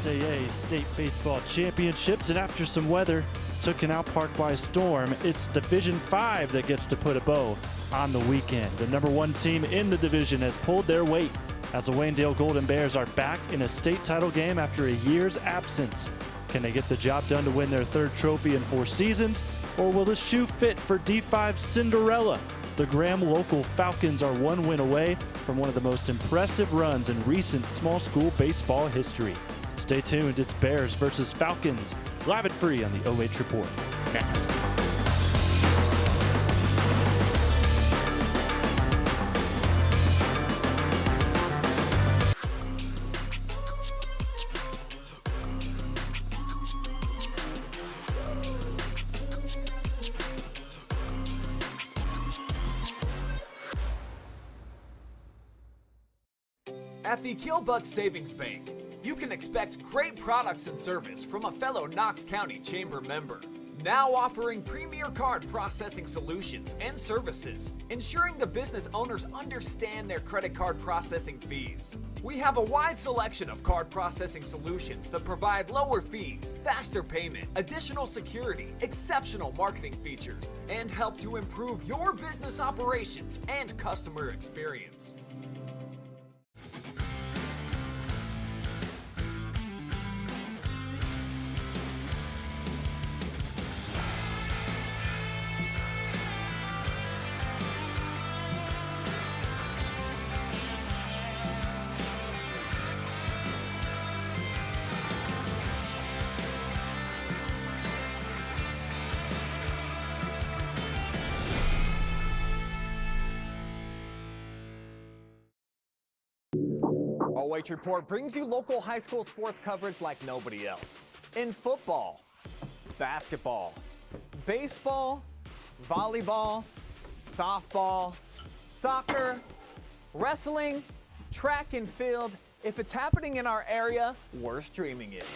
OHSAA State Baseball Championships, and after some weather took Canal Park by storm, it's Division 5 that gets to put a bow on the weekend. The number 1 team in the division has pulled their weight as the Waynedale Golden Bears are back in a state title game after a year's absence. Can they get the job done to win their 3rd trophy in 4 seasons, or will the shoe fit for D5 Cinderella? The Graham Local Falcons are 1 win away from one of the most impressive runs in recent small school baseball history. Stay tuned, it's Bears versus Falcons, live and free on the OH Report. Next. At the Killbuck Savings Bank, you can expect great products and service from a fellow Knox County Chamber member. Now offering premier card processing solutions and services, ensuring the business owners understand their credit card processing fees. We have a wide selection of card processing solutions that provide lower fees, faster payment, additional security, exceptional marketing features, and help to improve your business operations and customer experience. OH Report brings you local high school sports coverage like nobody else. In football, basketball, baseball, volleyball, softball, soccer, wrestling, track and field. If it's happening in our area, we're streaming it.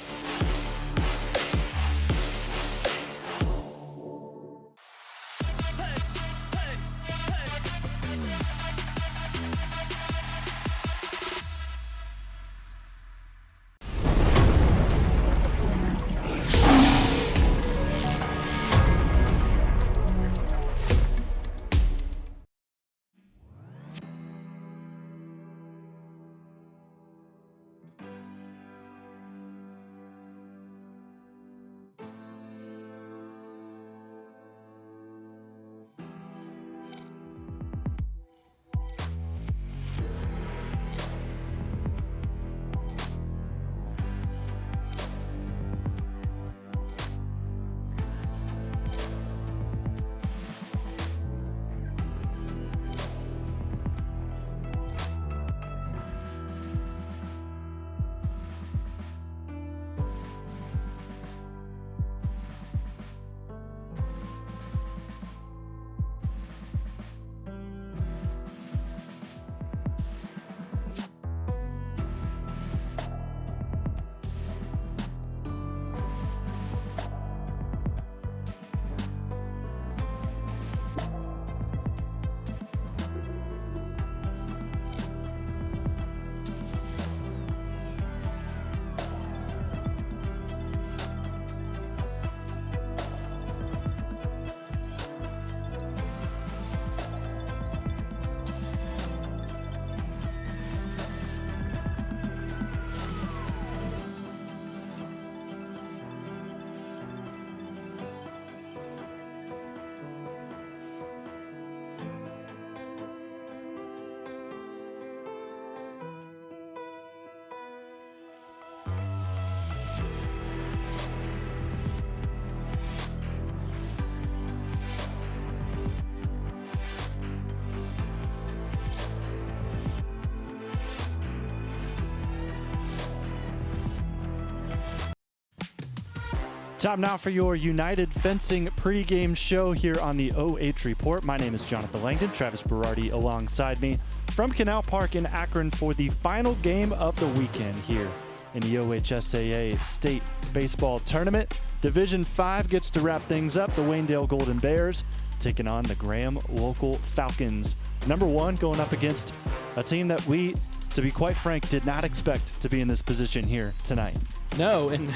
Time now for your United Fencing pregame show here on the OH Report. My name is Jonathan Langdon, Travis Berardi alongside me from Canal Park in Akron for the final game of the weekend here in the OHSAA State Baseball Tournament. Division 5 gets to wrap things up. The Waynedale Golden Bears taking on the Graham Local Falcons. Number 1 going up against a team that we, to be quite frank, did not expect to be in this position here tonight. No, and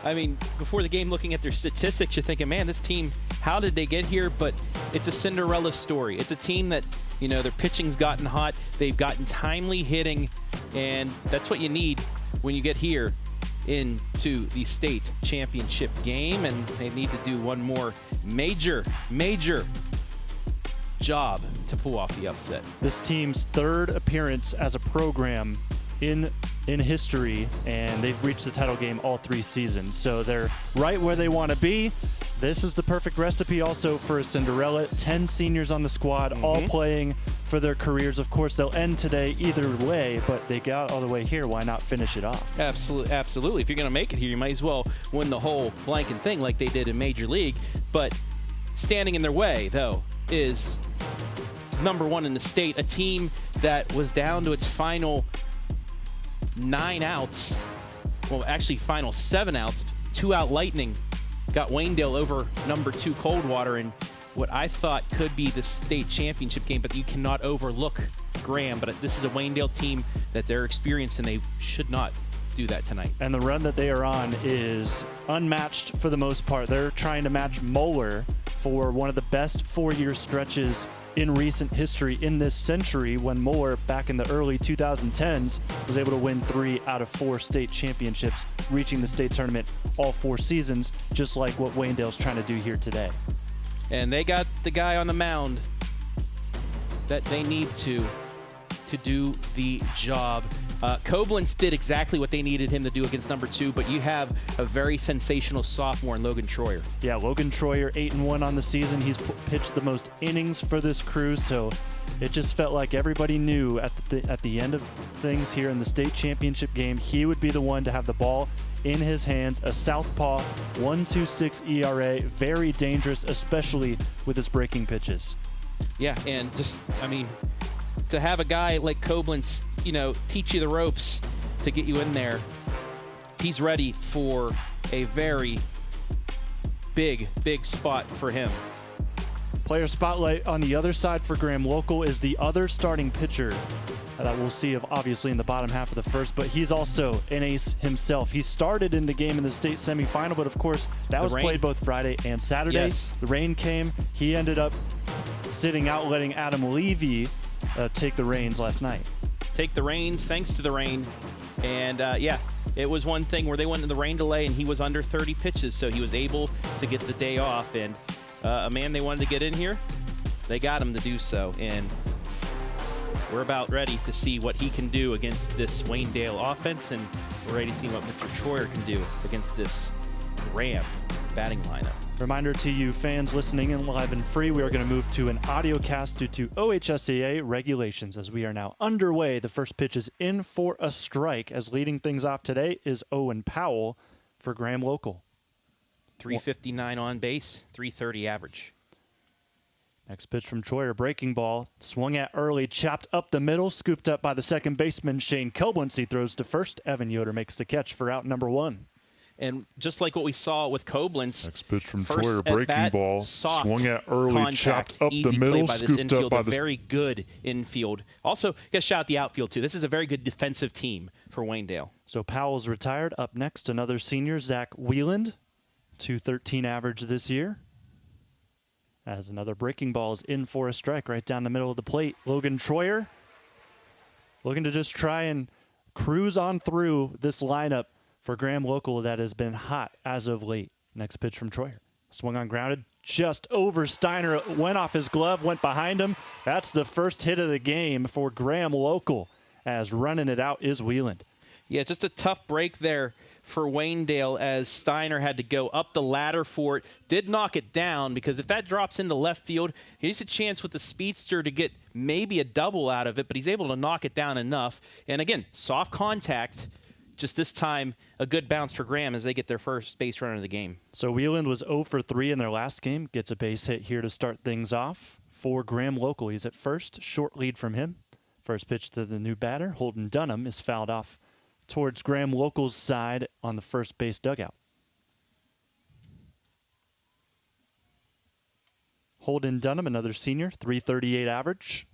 I mean, before the game, looking at their statistics, you're thinking, man, this team, how did they get here? But it's a Cinderella story. It's a team that, you know, their pitching's gotten hot. They've gotten timely hitting, and that's what you need when you get here into the state championship game, and they need to do one more major job to pull off the upset. This team's third appearance as a program in history, and they've reached the title game all 3 seasons. So they're right where they want to be. This is the perfect recipe also for a Cinderella. 10 seniors on the squad, all playing for their careers. Of course, they'll end today either way, but they got all the way here. Why not finish it off? Absolutely. If you're going to make it here, you might as well win the whole blanket thing like they did in Major League. But standing in their way, though, is number 1 in the state, a team that was down to its final 9 outs. Well, actually, final 7 outs. 2-out Lightning got Waynedale over number 2 Coldwater in what I thought could be the state championship game, but you cannot overlook Graham. But this is a Waynedale team that they're experienced, and they should not do that tonight. And the run that they are on is unmatched for the most part. They're trying to match Moeller for one of the best 4-year stretches in recent history in this century, when Moeller, back in the early 2010s, was able to win 3 out of 4 state championships, reaching the state tournament all 4 seasons, just like what Waynedale's trying to do here today. And they got the guy on the mound that they need to do the job. Koblenz did exactly what they needed him to do against number 2, but you have a very sensational sophomore in Logan Troyer. Yeah, Logan Troyer, 8-1 on the season. He's pitched the most innings for this crew, so it just felt like everybody knew at the end of things here in the state championship game, he would be the one to have the ball in his hands. A southpaw, 1.26 ERA, very dangerous, especially with his breaking pitches. Yeah, and just, I mean, to have a guy like Koblenz, you know, teach you the ropes to get you in there. He's ready for a very big spot for him. Player spotlight on the other side for Graham Local is the other starting pitcher that we'll see obviously in the bottom half of the first, but he's also an ace himself. He started in the game in the state semifinal, but of course that was played both Friday and Saturday. Yes. The rain came. He ended up sitting out, letting Adam Levy take the reins last night. Take the reins thanks to the rain. And yeah, it was one thing where they went into the rain delay and he was under 30 pitches, so he was able to get the day off. And a man they wanted to get in here, they got him to do so. And we're about ready to see what he can do against this Waynedale offense, and we're ready to see what Mr. Troyer can do against this Graham batting lineup. Reminder to you fans listening in live and free, we are going to move to an audio cast due to OHSAA regulations as we are now underway. The first pitch is in for a strike, as leading things off today is Owen Powell for Graham Local. 359 on base, 330 average. Next pitch from Troyer, breaking ball, swung at early, chopped up the middle, scooped up by the second baseman Shane Koblenz. He throws to first. Evan Yoder makes the catch for out number 1. And just like what we saw with Koblenz, next pitch from Troyer, breaking ball, swung at early, contact, chopped up the middle, by this scooped infield, up by a very good infield. Also, got to shout out the outfield too. This is a very good defensive team for Waynedale. So Powell's retired. Up next, another senior, Zach Wieland, 213 average this year. As another breaking ball is in for a strike right down the middle of the plate. Logan Troyer looking to just try and cruise on through this lineup for Graham Local that has been hot as of late. Next pitch from Troyer. Swung on, grounded just over Steiner. It went off his glove, went behind him. That's the first hit of the game for Graham Local, as running it out is Wieland. Yeah, just a tough break there for Waynedale, as Steiner had to go up the ladder for it. Did knock it down, because if that drops into left field, he's a chance with the speedster to get maybe a double out of it, but he's able to knock it down enough. And again, soft contact. Just this time, a good bounce for Graham as they get their first base runner of the game. So Wieland was 0 for 3 in their last game. Gets a base hit here to start things off for Graham Local. He's at first. Short lead from him. First pitch to the new batter, Holden Dunham, is fouled off towards Graham Local's side on the first base dugout. Holden Dunham, another senior, 338 average.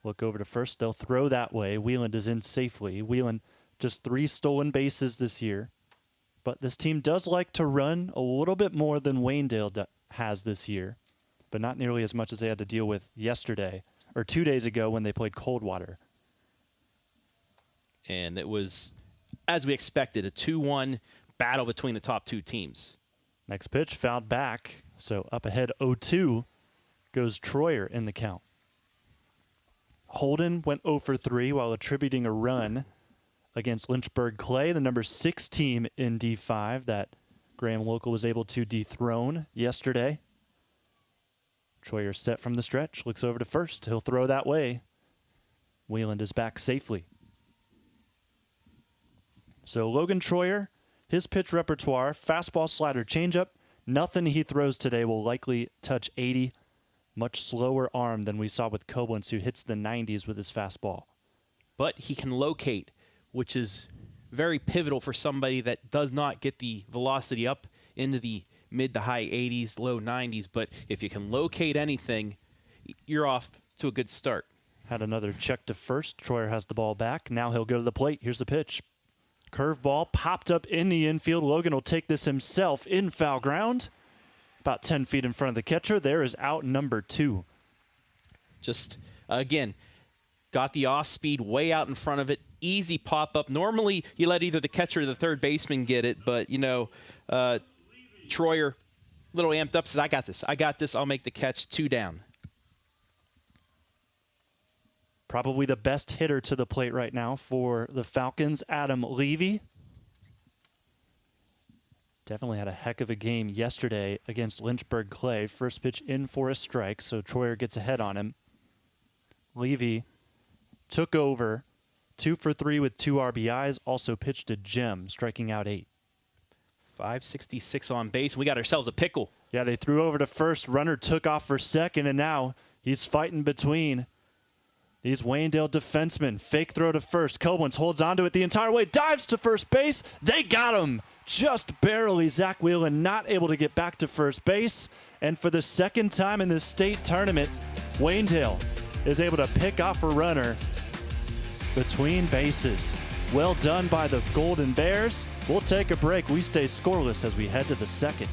Look over to first. They'll throw that way. Wheeland is in safely. Wheeland just 3 stolen bases this year. But this team does like to run a little bit more than Waynedale has this year, but not nearly as much as they had to deal with yesterday or 2 days ago when they played Coldwater. And it was, as we expected, a 2-1 battle between the top 2 teams. Next pitch, fouled back. So up ahead 0-2 goes Troyer in the count. Holden went 0 for 3 while attributing a run against Lynchburg Clay, the number 6 team in D5 that Graham Local was able to dethrone yesterday. Troyer set from the stretch, looks over to first. He'll throw that way. Wheeland is back safely. So Logan Troyer, his pitch repertoire, fastball, slider, changeup. Nothing he throws today will likely touch 80. Much slower arm than we saw with Koblenz, who hits the 90s with his fastball. But he can locate, which is very pivotal for somebody that does not get the velocity up into the mid to high 80s, low 90s. But if you can locate anything, you're off to a good start. Had another check to first. Troyer has the ball back. Now he'll go to the plate. Here's the pitch. Curveball popped up in the infield. Logan will take this himself in foul ground. About 10 feet in front of the catcher. There is out number 2. Just, again, got the off speed way out in front of it. Easy pop-up. Normally, you let either the catcher or the third baseman get it, but, you know, Troyer, a little amped up, says, I got this, I'll make the catch. 2 down. Probably the best hitter to the plate right now for the Falcons, Adam Levy. Definitely had a heck of a game yesterday against Lynchburg Clay. First pitch in for a strike, so Troyer gets ahead on him. Levy took over, 2 for 3 with 2 RBIs, also pitched to Jim, striking out 8. 566 on base. We got ourselves a pickle. Yeah, they threw over to first. Runner took off for second, and now he's fighting between these Waynedale defensemen. Fake throw to first. Koblenz holds onto it the entire way, dives to first base. They got him just barely. Zach Wheelan not able to get back to first base. And for the second time in this state tournament, Waynedale is able to pick off a runner between bases. Well done by the Golden Bears. We'll take a break. We stay scoreless as we head to the second.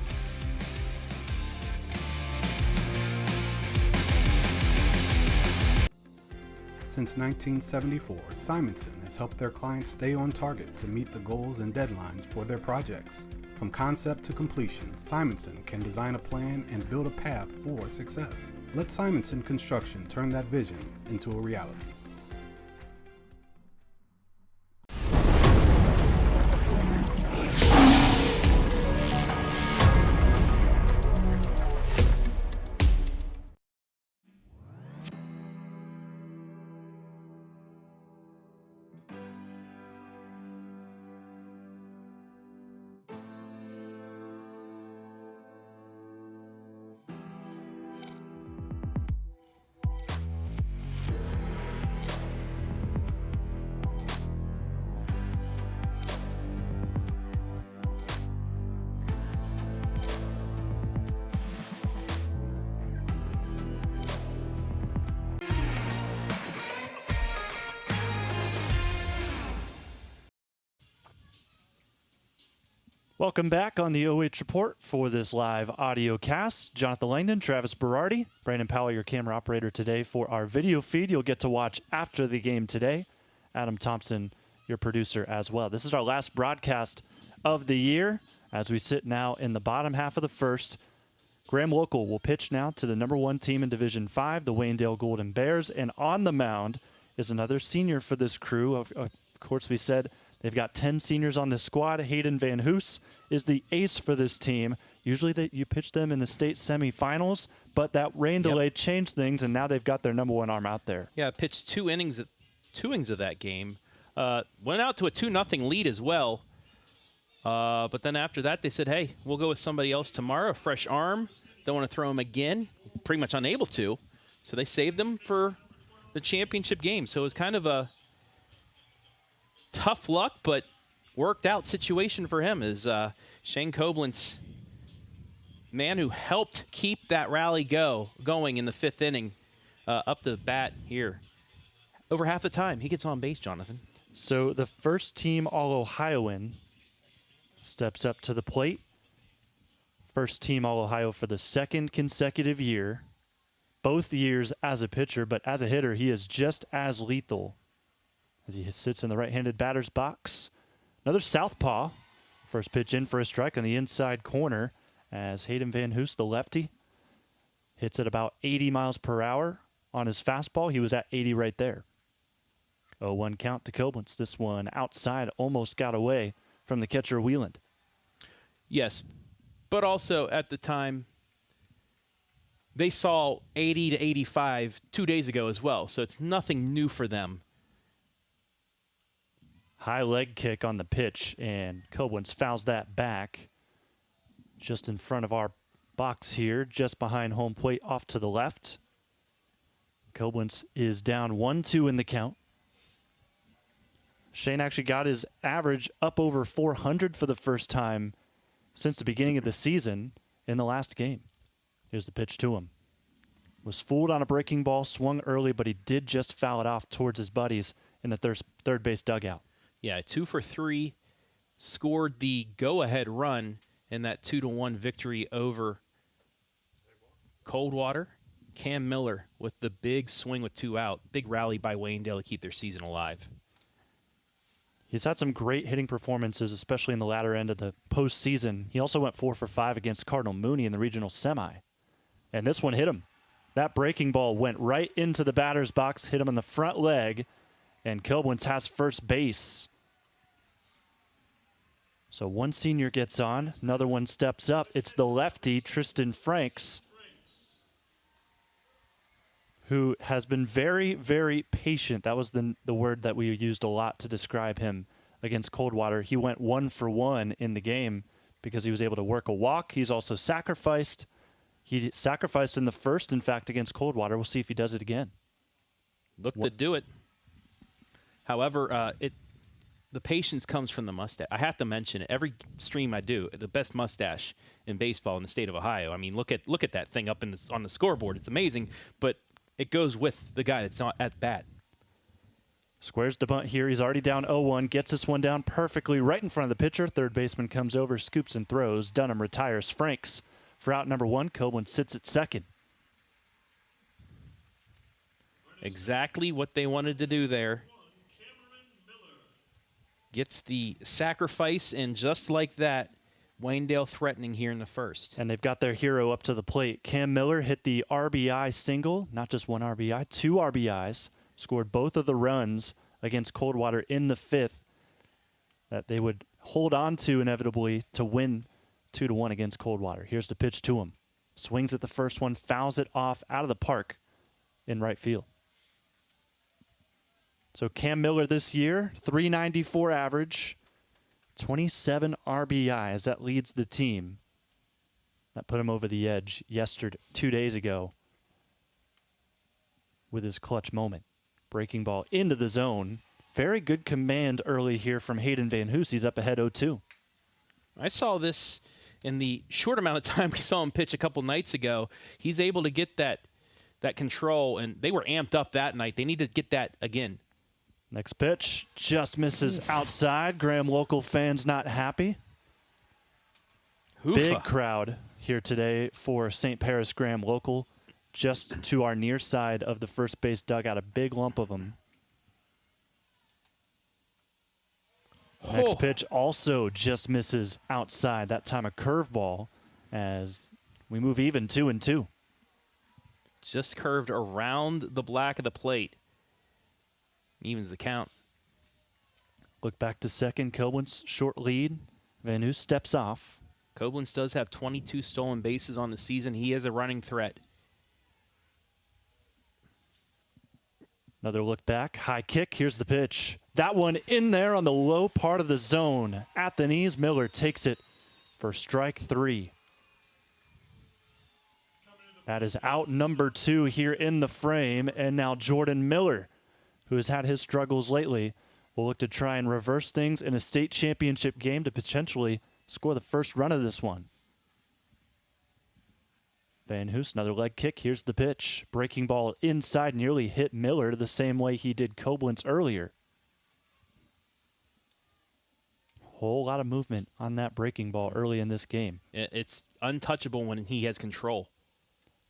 Since 1974, Simonson has helped their clients stay on target to meet the goals and deadlines for their projects. From concept to completion, Simonson can design a plan and build a path for success. Let Simonson Construction turn that vision into a reality. Welcome back on the OH Report for this live audio cast. Jonathan Langdon, Travis Berardi, Brandon Powell, your camera operator today for our video feed you'll get to watch after the game today. Adam Thompson, your producer as well. This is our last broadcast of the year as we sit now in the bottom half of the first. Graham Local will pitch now to the #1 team in Division 5, the Waynedale Golden Bears, and on the mound is another senior for this crew. Of course, we said they've got 10 seniors on this squad. Hayden Van Hoos is the ace for this team. Usually you pitch them in the state semifinals, but that rain delay changed things, and now they've got their #1 arm out there. Yeah, pitched 2 innings of that game. Went out to a 2-0 lead as well. But then after that, they said, hey, we'll go with somebody else tomorrow. Fresh arm. Don't want to throw him again. Pretty much unable to. So they saved him for the championship game. So it was kind of a tough luck, but worked out situation for him as Shane Koblenz, man who helped keep that rally going in the 5th inning, up the bat here over half the time he gets on base, Jonathan. So the first team All-Ohioan steps up to the plate. First team All-Ohio for the second consecutive year. Both years as a pitcher, but as a hitter, he is just as lethal as he sits in the right-handed batter's box. Another southpaw. First pitch in for a strike on the inside corner as Hayden Van Hoos, the lefty, hits at about 80 miles per hour on his fastball. He was at 80 right there. 0-1 count to Killbuck. This one outside, almost got away from the catcher Wieland. Yes, but also at the time, they saw 80 to 85 2 days ago as well, so it's nothing new for them. High leg kick on the pitch, and Killbuck fouls that back just in front of our box here, just behind home plate off to the left. Killbuck is down 1-2 in the count. Shane actually got his average up over 400 for the first time since the beginning of the season in the last game. Here's the pitch to him. Was fooled on a breaking ball, swung early, but he did just foul it off towards his buddies in the third base dugout. Yeah, 2 for 3, scored the go-ahead run in that 2-1 victory over Coldwater. Cam Miller with the big swing with 2 out. Big rally by Waynedale to keep their season alive. He's had some great hitting performances, especially in the latter end of the postseason. He also went 4 for 5 against Cardinal Mooney in the regional semi. And this one hit him. That breaking ball went right into the batter's box, hit him on the front leg, and Killbuck has first base. So one senior gets on, another one steps up. It's the lefty, Tristan Franks, who has been very, very patient. That was the word that we used a lot to describe him against Coldwater. He went 1 for 1 in the game because he was able to work a walk. He's also sacrificed. He sacrificed in the first, in fact, against Coldwater. We'll see if he does it again. Look to do it. However, the patience comes from the mustache. I have to mention it. Every stream I do, the best mustache in baseball in the state of Ohio. I mean, look at that thing up on the scoreboard. It's amazing, but it goes with the guy that's not at bat. Squares to bunt here. He's already down 0-1. Gets this one down perfectly right in front of the pitcher. Third baseman comes over, scoops and throws. Dunham retires Franks for out number 1. Killbuck sits at second. Exactly what they wanted to do there. Gets the sacrifice, and just like that, Waynedale threatening here in the first. And they've got their hero up to the plate. Cam Miller hit the RBI single, not just 1 RBI, 2 RBIs, scored both of the runs against Coldwater in the 5th that they would hold on to inevitably to win 2-1 against Coldwater. Here's the pitch to him. Swings at the first one, fouls it off out of the park in right field. So Cam Miller this year, .394 average, 27 RBIs. That leads the team. That put him over the edge 2 days ago with his clutch moment. Breaking ball into the zone. Very good command early here from Hayden Van Hoos. He's up ahead 0-2. I saw this in the short amount of time we saw him pitch a couple nights ago. He's able to get that control, and they were amped up that night. They need to get that again. Next pitch just misses outside. Graham Local fans not happy. Hoofa. Big crowd here today for St. Paris Graham Local. Just to our near side of the first base dugout, a big lump of them. Next pitch also just misses outside. That time a curveball as we move even 2-2. Just curved around the black of the plate. Evens the count. Look back to second. Killbuck's short lead. Van Hoos steps off. Koblenz does have 22 stolen bases on the season. He is a running threat. Another look back. High kick. Here's the pitch. That one in there on the low part of the zone. At the knees, Miller takes it for strike 3. That is out number 2 here in the frame. And now Jordan Miller, who has had his struggles lately, will look to try and reverse things in a state championship game to potentially score the first run of this one. Van Hoos, another leg kick. Here's the pitch. Breaking ball inside, nearly hit Miller the same way he did Koblenz earlier. Whole lot of movement on that breaking ball early in this game. It's untouchable when he has control.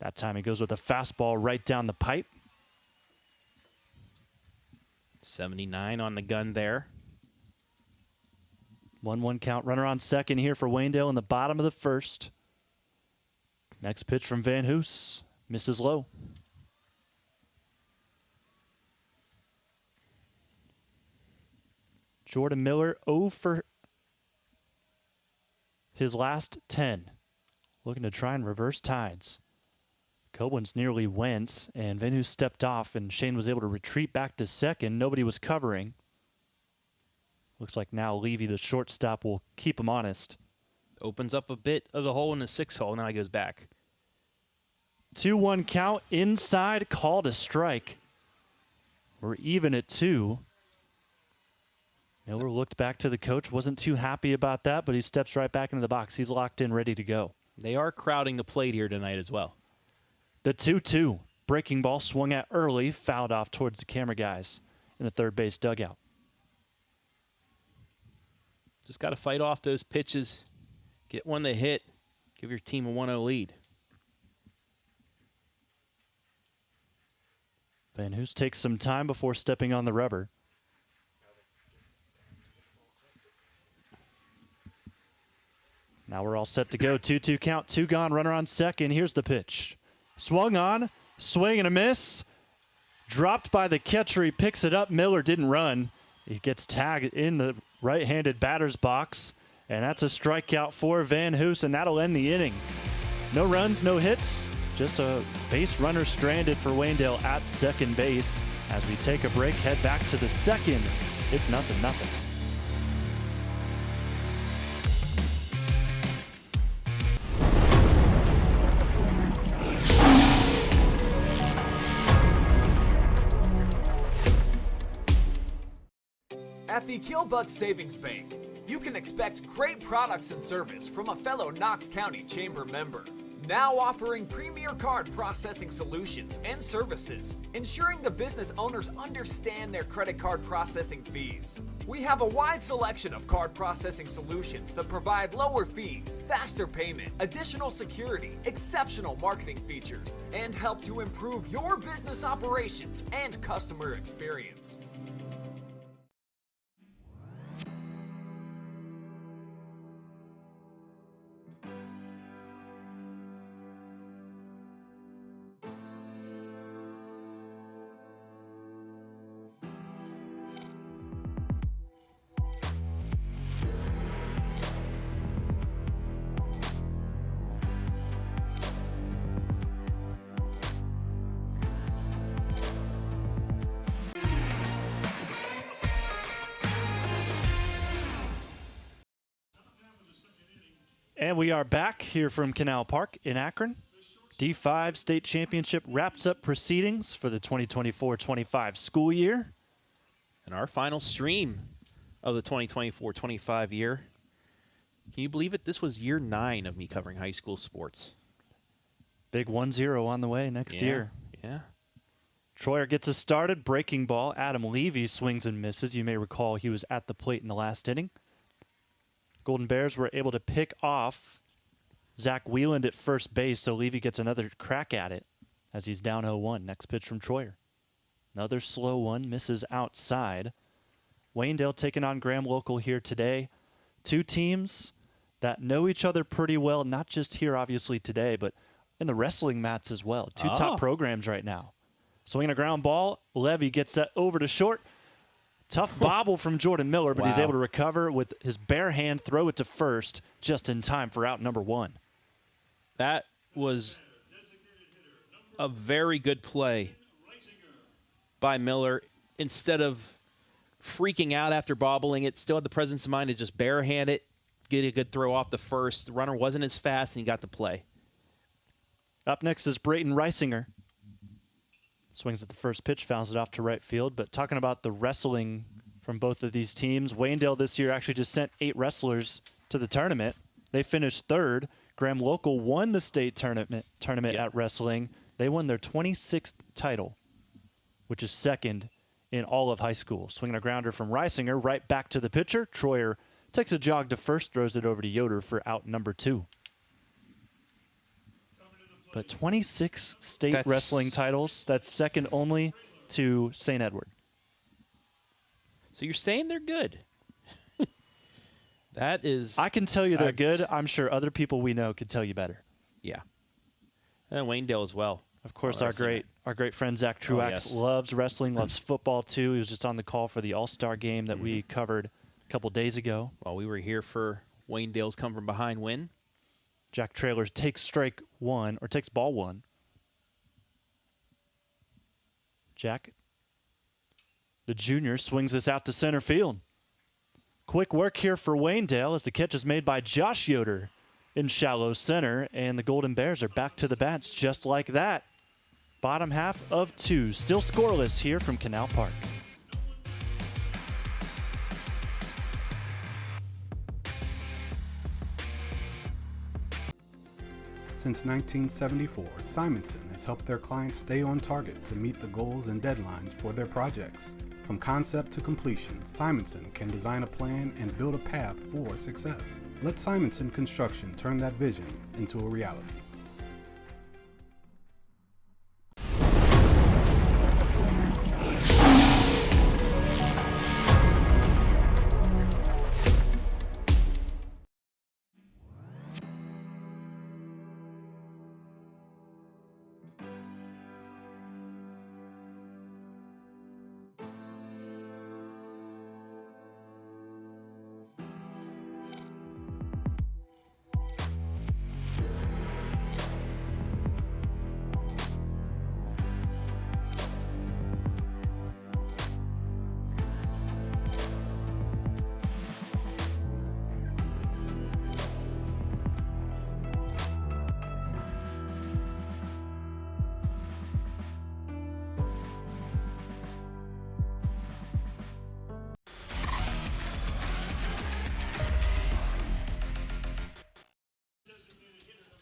That time he goes with a fastball right down the pipe. 79 on the gun there. 1-1 count. Runner on second here for Waynedale in the bottom of the first. Next pitch from Van Hoos. Misses low. Jordan Miller 0 for his last 10. Looking to try and reverse tides. Koblenz nearly went, and Van Hoos stepped off, and Shane was able to retreat back to second. Nobody was covering. Looks like now Levy, the shortstop, will keep him honest. Opens up a bit of the hole in the 6 hole. Now he goes back. 2-1 count inside, called a strike. We're even at 2. Miller looked back to the coach, wasn't too happy about that, but he steps right back into the box. He's locked in, ready to go. They are crowding the plate here tonight as well. The 2-2. Breaking ball swung at early, fouled off towards the camera guys in the third base dugout. Just got to fight off those pitches. Get one to hit. Give your team a 1-0 lead. Van Hoos takes some time before stepping on the rubber. Now we're all set to go. 2-2 count, 2 gone, runner on second. Here's the pitch. Swung on, swing and a miss. Dropped by the catcher, he picks it up. Miller didn't run. He gets tagged in the right-handed batter's box, and that's a strikeout for Van Hoos, and that'll end the inning. No runs, no hits, just a base runner stranded for Waynedale at second base. As we take a break, head back to the second. It's 0-0. At the Killbuck Savings Bank, you can expect great products and service from a fellow Knox County Chamber member. Now offering premier card processing solutions and services, ensuring the business owners understand their credit card processing fees. We have a wide selection of card processing solutions that provide lower fees, faster payment, additional security, exceptional marketing features, and help to improve your business operations and customer experience. And we are back here from Canal Park in Akron. D5 State Championship wraps up proceedings for the 2024-25 school year. And our final stream of the 2024-25 year. Can you believe it? This was year 9 of me covering high school sports. Big 1-0 on the way next year. Yeah. Troyer gets us started. Breaking ball. Adam Levy swings and misses. You may recall he was at the plate in the last inning. Golden Bears were able to pick off Zach Wieland at first base, so Levy gets another crack at it as he's down 0-1. Next pitch from Troyer. Another slow one, misses outside. Waynedale taking on Graham Local here today. Two teams that know each other pretty well, not just here obviously today, but in the wrestling mats as well. Two top programs right now. Swinging a ground ball, Levy gets that over to short. Tough bobble from Jordan Miller, but he's able to recover with his bare hand, throw it to first just in time for out number 1. That was a very good play by Miller. Instead of freaking out after bobbling it, still had the presence of mind to just barehand it, get a good throw off the first. The runner wasn't as fast, and he got the play. Up next is Brayton Reisinger. Swings at the first pitch, fouls it off to right field. But talking about the wrestling from both of these teams, Waynedale this year actually just sent 8 wrestlers to the tournament. They finished 3rd. Graham Local won the state tournament at wrestling. They won their 26th title, which is second in all of high school. Swinging a grounder from Reisinger right back to the pitcher. Troyer takes a jog to first, throws it over to Yoder for out number 2. But 26 state wrestling titles, that's second only to St. Edward. So you're saying they're good? That is... I can tell you they're good. I'm sure other people we know could tell you better. Yeah. And Waynedale as well. Of course, our great friend Zach Truax loves wrestling, loves football too. He was just on the call for the All-Star game that we covered a couple days ago. Well, we were here for Waynedale's come from behind win. Jack Traylor takes strike 1, or takes ball 1. Jack, the junior, swings this out to center field. Quick work here for Waynedale as the catch is made by Josh Yoder in shallow center, and the Golden Bears are back to the bats just like that. Bottom half of 2, still scoreless here from Canal Park. Since 1974, Simonson has helped their clients stay on target to meet the goals and deadlines for their projects. From concept to completion, Simonson can design a plan and build a path for success. Let Simonson Construction turn that vision into a reality.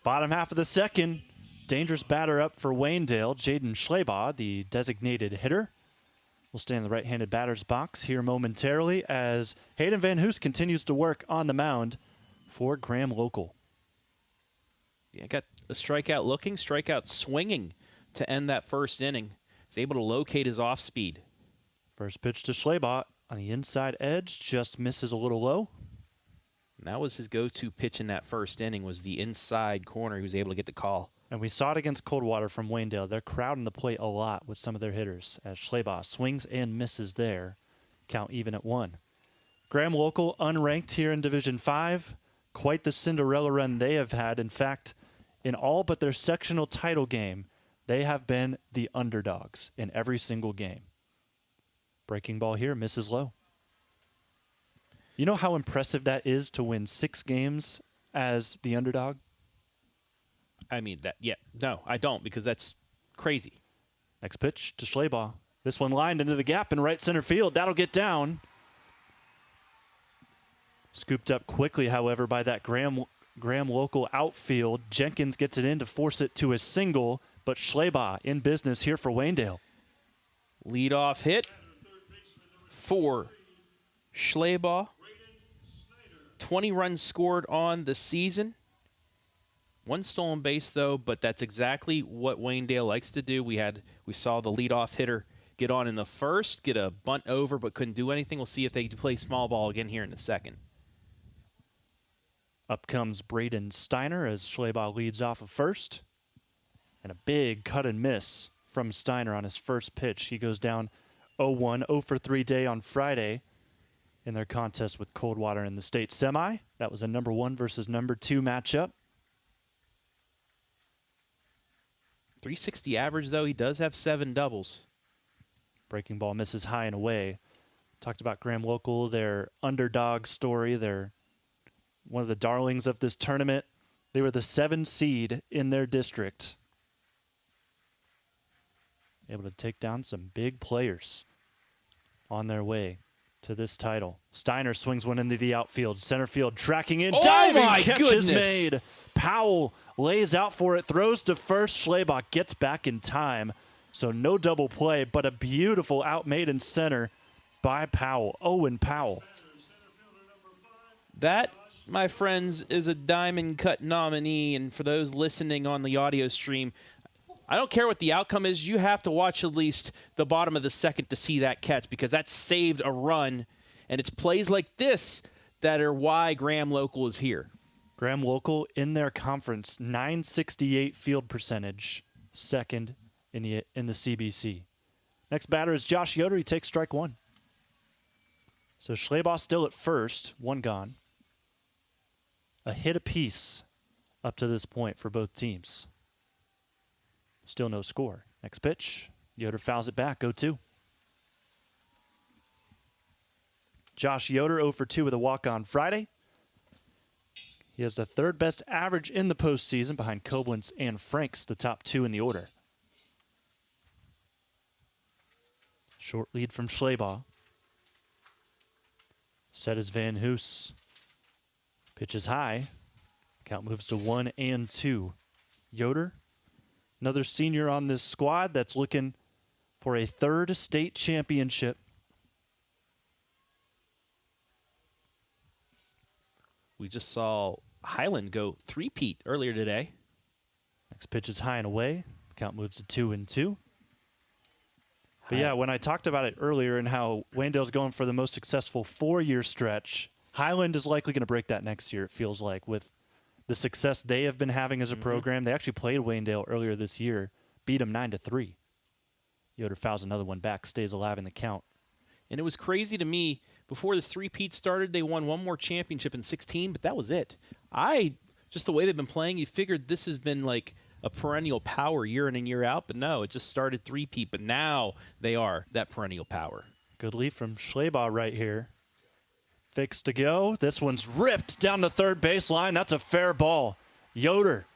Bottom half of the second, dangerous batter up for Waynedale. Jaden Schleybaugh, the designated hitter, will stay in the right-handed batter's box here momentarily as Hayden Van Hoos continues to work on the mound for Graham Local. Yeah, got a strikeout looking, strikeout swinging to end that first inning. He's able to locate his off-speed. First pitch to Schleybaugh on the inside edge, just misses a little low. And that was his go-to pitch in that first inning, was the inside corner. He was able to get the call. And we saw it against Coldwater from Waynedale. They're crowding the plate a lot with some of their hitters as Schleybaugh swings and misses there. Count even at 1. Graham Local unranked here in Division 5. Quite the Cinderella run they have had. In fact, in all but their sectional title game, they have been the underdogs in every single game. Breaking ball here, misses low. You know how impressive that is to win 6 games as the underdog? I mean, no, I don't, because that's crazy. Next pitch to Schleybaugh. This one lined into the gap in right center field. That'll get down. Scooped up quickly, however, by that Graham Local outfield. Jenkins gets it in to force it to a single, but Schleybaugh in business here for Waynedale. Leadoff hit for Schleybaugh. 20 runs scored on the season. 1 stolen base, though, but that's exactly what Waynedale likes to do. We saw the leadoff hitter get on in the first, get a bunt over, but couldn't do anything. We'll see if they play small ball again here in the second. Up comes Braden Steiner as Schleybaugh leads off of first. And a big cut and miss from Steiner on his first pitch. He goes down 0-1, 0-for-3 day on Friday in their contest with Coldwater in the state semi. That was a number 1 versus number 2 matchup. 360 average, though. He does have 7 doubles. Breaking ball misses high and away. Talked about Graham Local, their underdog story. They're one of the darlings of this tournament. They were the 7 seed in their district. Able to take down some big players on their way to this title. Steiner swings one into the outfield. Center field tracking in. Oh, diving my catch goodness. is made Powell lays out for it, throws to first. Schlebach gets back in time. So no double play, but a beautiful out made in center by Powell, Owen Powell. That, my friends, is a Diamond Cut nominee, and for those listening on the audio stream, I don't care what the outcome is. You have to watch at least the bottom of the second to see that catch, because that saved a run, and it's plays like this that are why Graham Local is here. Graham Local in their conference, 968 field percentage, second in the CBC. Next batter is Josh Yoder. He takes strike one. So Schlebach still at first, one gone. A hit apiece up to this point for both teams. Still no score. Next pitch, Yoder fouls it back, 0-2. Josh Yoder 0 for 2 with a walk on Friday. He has the third best average in the postseason behind Koblenz and Franks, the top two in the order. Short lead from Schlebach. Set is Van Hoos. Pitch is high. Count moves to 1-2. Yoder, another senior on this squad that's looking for a third state championship. We just saw Highland go three-peat earlier today. Next pitch is high and away. Count moves to 2-2. But yeah, when I talked about it earlier and how Waynedale's going for the most successful 4-year stretch, Highland is likely going to break that next year, it feels like, with the success they have been having as a program. They actually played Waynedale earlier this year, beat them 9-3. Yoder fouls another one back, stays alive in the count. And it was crazy to me, before this three-peat started, they won one more championship in 16, but that was it. Just the way they've been playing, you figured this has been like a perennial power year in and year out, but no, it just started three-peat, but now they are that perennial power. Good lead from Schlebach right here. Fixed to go. This one's ripped down the third baseline. That's a fair ball. Yoder,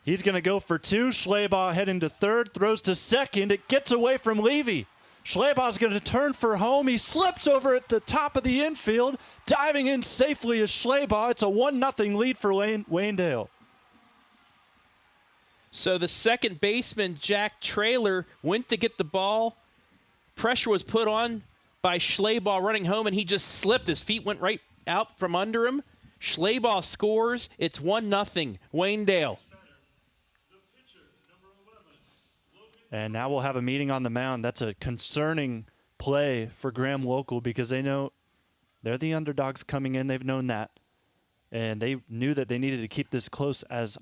he's going to go for 2. Schlebach heading to third, throws to second. It gets away from Levy. Schlebach's going to turn for home. He slips over at the top of the infield. Diving in safely is Schlebach. It's a 1-0 lead for Waynedale. So the second baseman, Jack Traylor, went to get the ball. Pressure was put on by Schlebach running home, and he just slipped. His feet went right out from under him. Schlebach scores. It's 1-0, Waynedale. And now we'll have a meeting on the mound. That's a concerning play for Graham Local because they know they're the underdogs coming in. They've known that. And they knew that they needed to keep this close as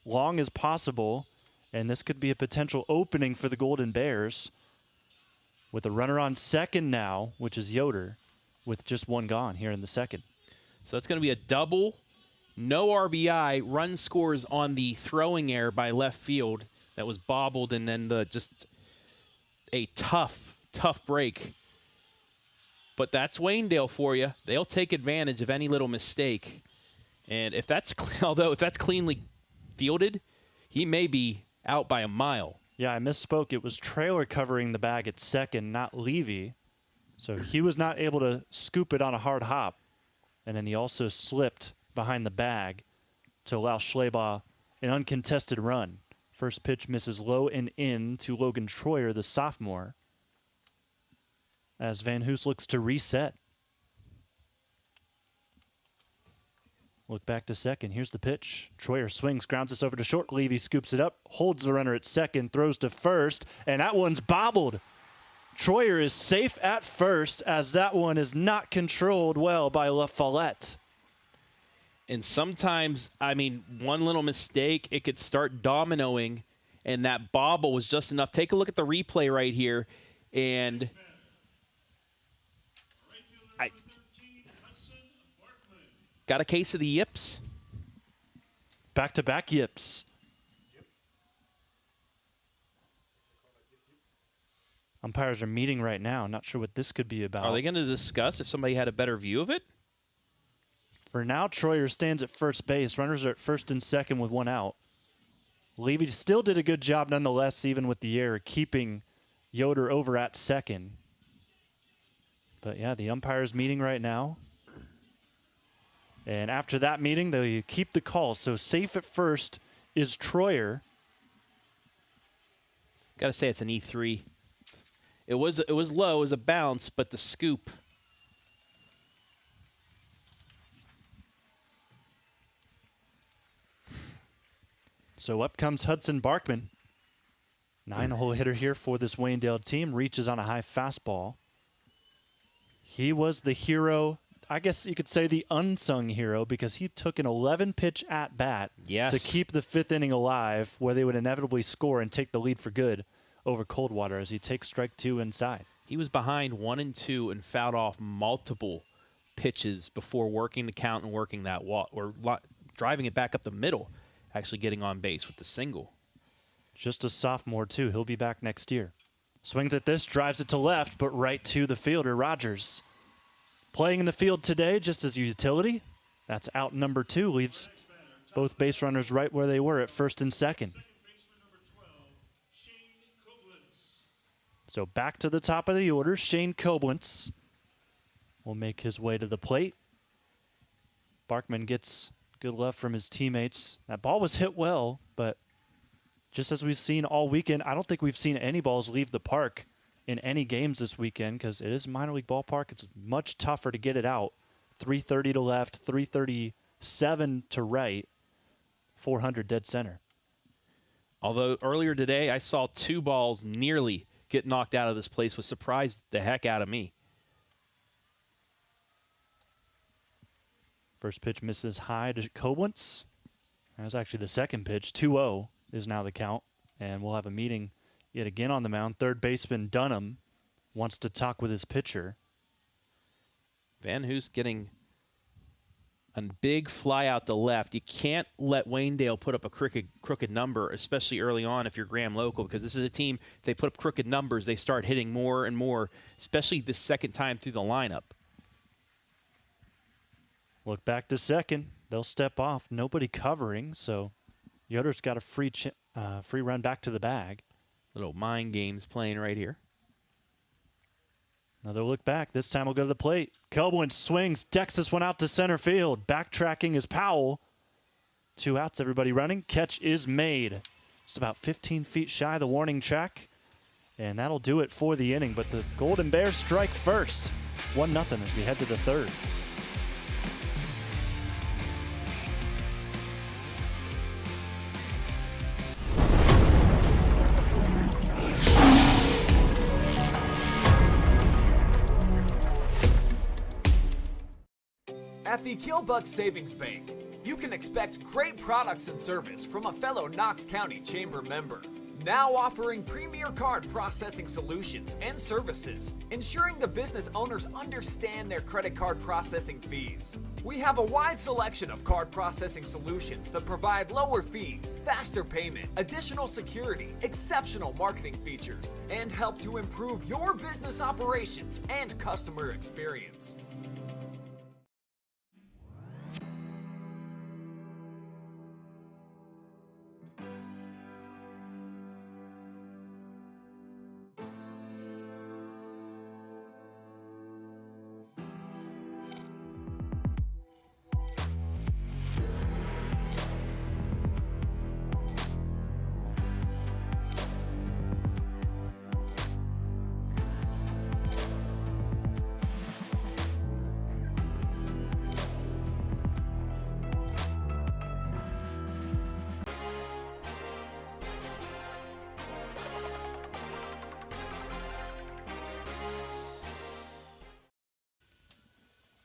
long as possible. And this could be a potential opening for the Golden Bears with a runner on second now, which is Yoder, with just one gone here in the second. So that's going to be a double, no RBI, run scores on the throwing error by left field. That was bobbled, and then just a tough break. But that's Waynedale for you. They'll take advantage of any little mistake. And if that's cleanly fielded, he may be out by a mile. Yeah, I misspoke. It was Traylor covering the bag at second, not Levy. So he was not able to scoop it on a hard hop. And then he also slipped behind the bag to allow Schlebach an uncontested run. First pitch misses low and in to Logan Troyer, the sophomore, as Van Hoos looks to reset. Look back to second. Here's the pitch. Troyer swings, grounds this over to short. Levy scoops it up, holds the runner at second, throws to first, and that one's bobbled. Troyer is safe at first as that one is not controlled well by La Follette. And sometimes, one little mistake, it could start dominoing, and that bobble was just enough. Take a look at the replay right here, and I got a case of the yips. Back-to-back yips. Umpires are meeting right now. Not sure what this could be about. Are they going to discuss if somebody had a better view of it? For now, Troyer stands at first base. Runners are at first and second with one out. Levy still did a good job nonetheless, even with the error, keeping Yoder over at second. But yeah, the umpire's meeting right now. And after that meeting, they keep the call. So safe at first is Troyer. Got to say it's an E3. It was low as a bounce, but the scoop. So up comes Hudson Barkman. 9-hole hitter here for this Waynedale team. Reaches on a high fastball. He was the hero, I guess you could say the unsung hero, because he took an 11-pitch at-bat to keep the 5th inning alive, where they would inevitably score and take the lead for good over Coldwater as he takes strike 2 inside. He was behind 1-2 and fouled off multiple pitches before working the count and working that walk, or driving it back up the middle, actually getting on base with the single. Just a sophomore, too. He'll be back next year. Swings at this, drives it to left, but right to the fielder, Rogers. Playing in the field today just as a utility. That's out number 2, leaves both base runners right where they were at first and second. So back to the top of the order, Shane Koblentz will make his way to the plate. Barkman gets good love from his teammates. That ball was hit well, but just as we've seen all weekend, I don't think we've seen any balls leave the park in any games this weekend, because it is a minor league ballpark. It's much tougher to get it out. 330 to left, 337 to right, 400 dead center. Although earlier today I saw 2 balls nearly get knocked out of this place, was surprised the heck out of me. First pitch misses high to Koblentz. That was actually the second pitch. 2-0 is now the count. And we'll have a meeting yet again on the mound. Third baseman Dunham wants to talk with his pitcher. Van Hoos getting a big fly out the left. You can't let Waynedale put up a crooked number, especially early on if you're Graham Local, because this is a team, if they put up crooked numbers, they start hitting more and more, especially the second time through the lineup. Look back to second. They'll step off. Nobody covering, so Yoder's got a free run back to the bag. Little mind games playing right here. Another look back. This time we'll go to the plate. Koblentz swings, decks this one out to center field. Backtracking is Powell. 2 outs, everybody running. Catch is made. Just about 15 feet shy of the warning track. And that'll do it for the inning. But the Golden Bears strike first. 1-0 as we head to the third. At the Killbuck Savings Bank, you can expect great products and service from a fellow Knox County Chamber member. Now offering premier card processing solutions and services, ensuring the business owners understand their credit card processing fees. We have a wide selection of card processing solutions that provide lower fees, faster payment, additional security, exceptional marketing features, and help to improve your business operations and customer experience.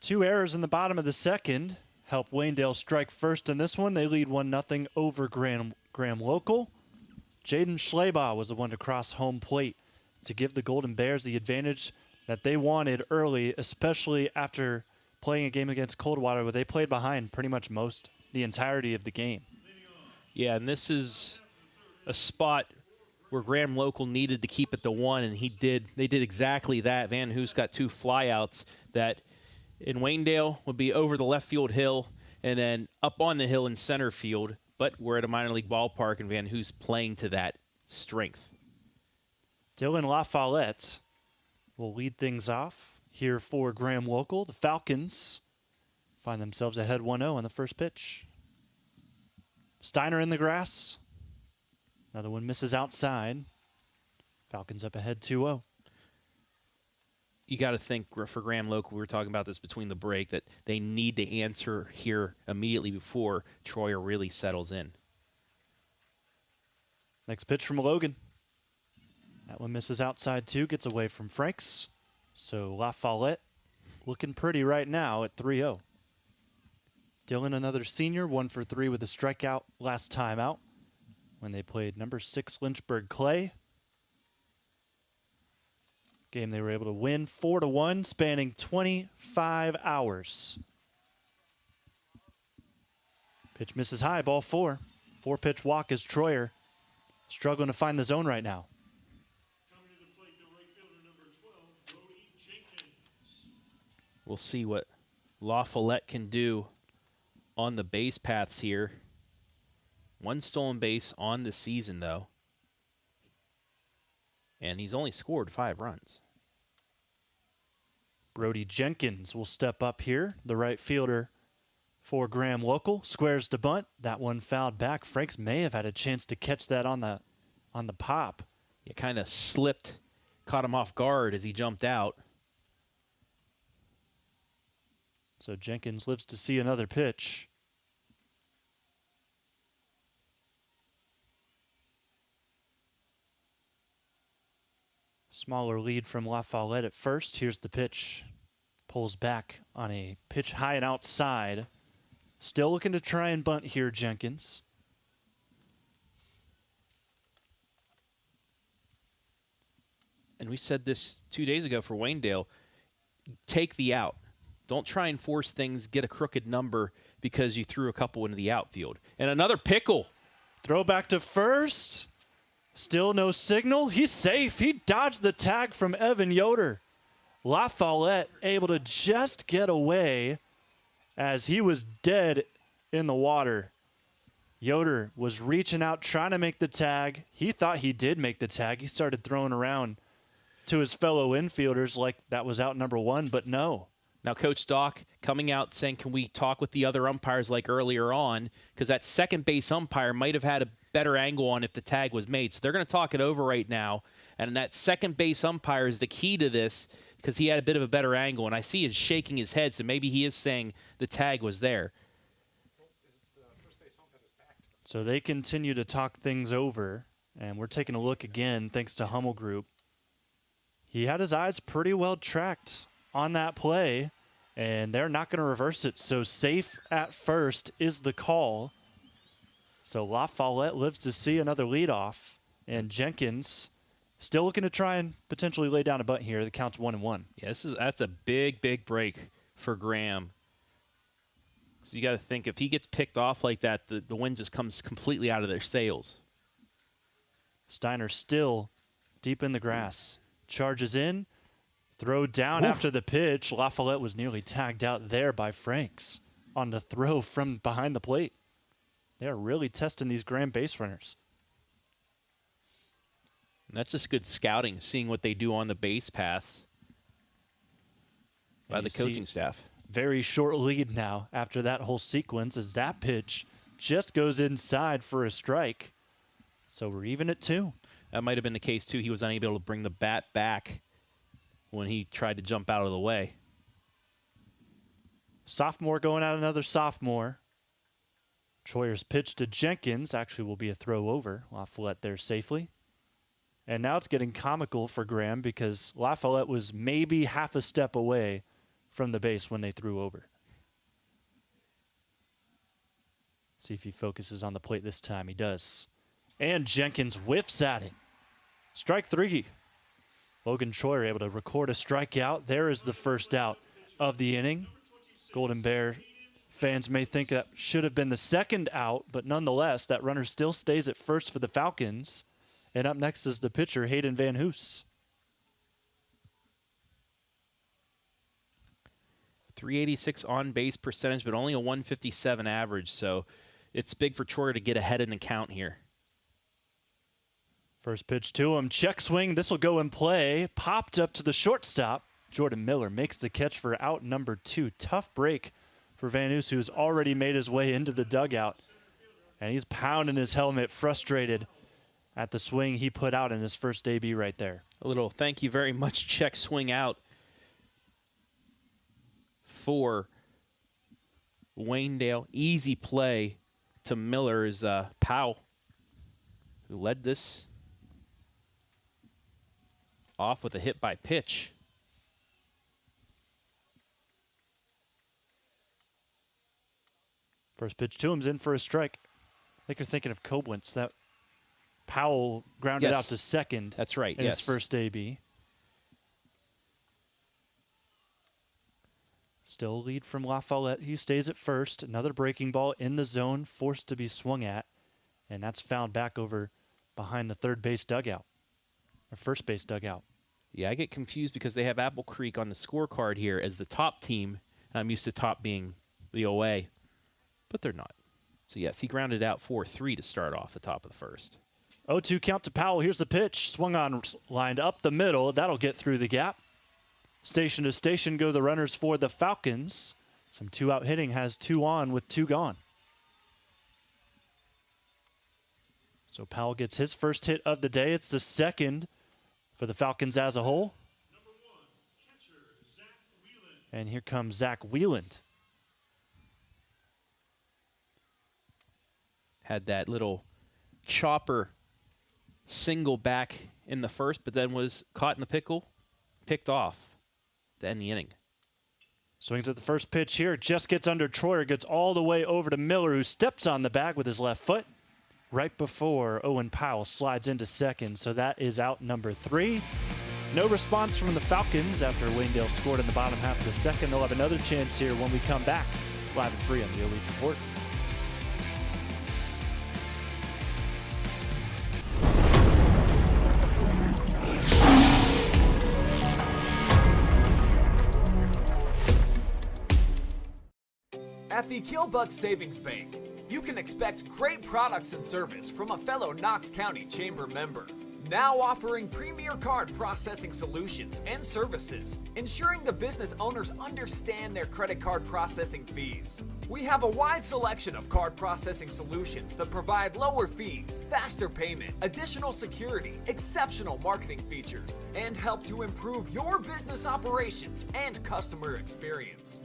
Two errors in the bottom of the second help Waynedale strike first in this one. They lead 1-0 over Graham Local. Jaden Schleybaugh was the one to cross home plate to give the Golden Bears the advantage that they wanted early, especially after playing a game against Coldwater where they played behind pretty much the entirety of the game. Yeah, and this is a spot where Graham Local needed to keep it to 1, and they did exactly that. Van Hoos got 2 flyouts that in Waynedale would be over the left field hill and then up on the hill in center field, but we're at a minor league ballpark and Van Hoos playing to that strength. Dylan LaFollette will lead things off here for Graham Local. The Falcons find themselves ahead 1-0 on the first pitch. Steiner in the grass. Another one misses outside. Falcons up ahead 2-0. You got to think for Graham Local, we were talking about this between the break, that they need to answer here immediately before Troyer really settles in. Next pitch from Logan. That one misses outside too, gets away from Franks. So La Follette looking pretty right now at 3-0. Dylan, another senior, 1 for 3 with a strikeout last time out when they played number 6 Lynchburg Clay. Game they were able to win 4-1, spanning 25 hours. Pitch misses high, ball 4. 4-pitch walk as Troyer struggling to find the zone right now. We'll see what La Follette can do on the base paths here. 1 stolen base on the season, though. And he's only scored 5 runs. Brody Jenkins will step up here, the right fielder for Graham Local. Squares to bunt. That one fouled back. Franks may have had a chance to catch that on the pop. It kind of slipped, caught him off guard as he jumped out. So Jenkins lives to see another pitch. Smaller lead from La Follette at first. Here's the pitch. Pulls back on a pitch high and outside. Still looking to try and bunt here, Jenkins. And we said this 2 days ago for Waynedale. Take the out. Don't try and force things, get a crooked number because you threw a couple into the outfield. And another pickle. Throw back to first. Still no signal. He's safe. He dodged the tag from Evan Yoder. La Follette able to just get away as he was dead in the water. Yoder was reaching out, trying to make the tag. He thought he did make the tag. He started throwing around to his fellow infielders like that was out number 1, but no. Now, Coach Doc coming out saying, can we talk with the other umpires like earlier on? Because that second base umpire might have had a better angle on if the tag was made. So they're going to talk it over right now. And that second base umpire is the key to this because he had a bit of a better angle. And I see him shaking his head, so maybe he is saying the tag was there. So they continue to talk things over. And we're taking a look again, thanks to Hummel Group. He had his eyes pretty well tracked on that play, and they're not going to reverse it. So safe at first is the call. So La Follette lives to see another leadoff, and Jenkins still looking to try and potentially lay down a bunt here. The count's 1-1. Yeah, that's a big, big break for Graham. So you got to think, if he gets picked off like that, the win just comes completely out of their sails. Steiner still deep in the grass. Charges in. Throw down after the pitch. La Follette was nearly tagged out there by Franks on the throw from behind the plate. They are really testing these Graham base runners. And that's just good scouting, seeing what they do on the base paths by the coaching staff. Very short lead now after that whole sequence as that pitch just goes inside for a strike. So we're even at 2. That might have been the case, too. He was unable to bring the bat back when he tried to jump out of the way. Sophomore going out, another sophomore. Troyer's pitch to Jenkins actually will be a throw over. La Follette there safely. And now it's getting comical for Graham because La Follette was maybe half a step away from the base when they threw over. See if he focuses on the plate this time. He does. And Jenkins whiffs at it. Strike 3. Logan Troyer able to record a strikeout. There is the first out of the inning. Golden Bear fans may think that should have been the second out, but nonetheless, that runner still stays at first for the Falcons. And up next is the pitcher, Hayden Van Hoos. .386 on-base percentage, but only a 157 average, so it's big for Troyer to get ahead in the count here. First pitch to him, check swing, this will go in play. Popped up to the shortstop. Jordan Miller makes the catch for out number 2. Tough break for Van Hoos, who's already made his way into the dugout. And he's pounding his helmet, frustrated at the swing he put out in his first debut right there. A little thank you very much check swing out for Waynedale. Easy play to Miller's Powell, who led this off with a hit by pitch. First pitch to him's in for a strike. I think you're thinking of Koblenz. That Powell grounded out to second. That's right. In his first AB. Still a lead from La Follette. He stays at first. Another breaking ball in the zone, forced to be swung at. And that's fouled back over behind the third base dugout. Or first base dugout. Yeah, I get confused because they have Apple Creek on the scorecard here as the top team. I'm used to top being the away, but they're not. So, yes, he grounded out 4-3 to start off the top of the first. 0-2 count to Powell. Here's the pitch. Swung on, lined up the middle. That'll get through the gap. Station to station go the runners for the Falcons. Some two-out hitting has 2 on with 2 gone. So Powell gets his first hit of the day. It's the second for the Falcons as a whole. Number 1, catcher, Zach Wheeland. And here comes Zach Wheeland. Had that little chopper single back in the first, but then was caught in the pickle, picked off to end the inning. Swings at the first pitch here, just gets under Troyer, gets all the way over to Miller, who steps on the bag with his left foot right before Owen Powell slides into second. So that is out number 3. No response from the Falcons after Waynedale scored in the bottom half of the second. They'll have another chance here when we come back. Live and free on the Elite Report. At the Killbuck Savings Bank, you can expect great products and service from a fellow Knox County Chamber member. Now offering premier card processing solutions and services, ensuring the business owners understand their credit card processing fees. We have a wide selection of card processing solutions that provide lower fees, faster payment, additional security, exceptional marketing features, and help to improve your business operations and customer experience.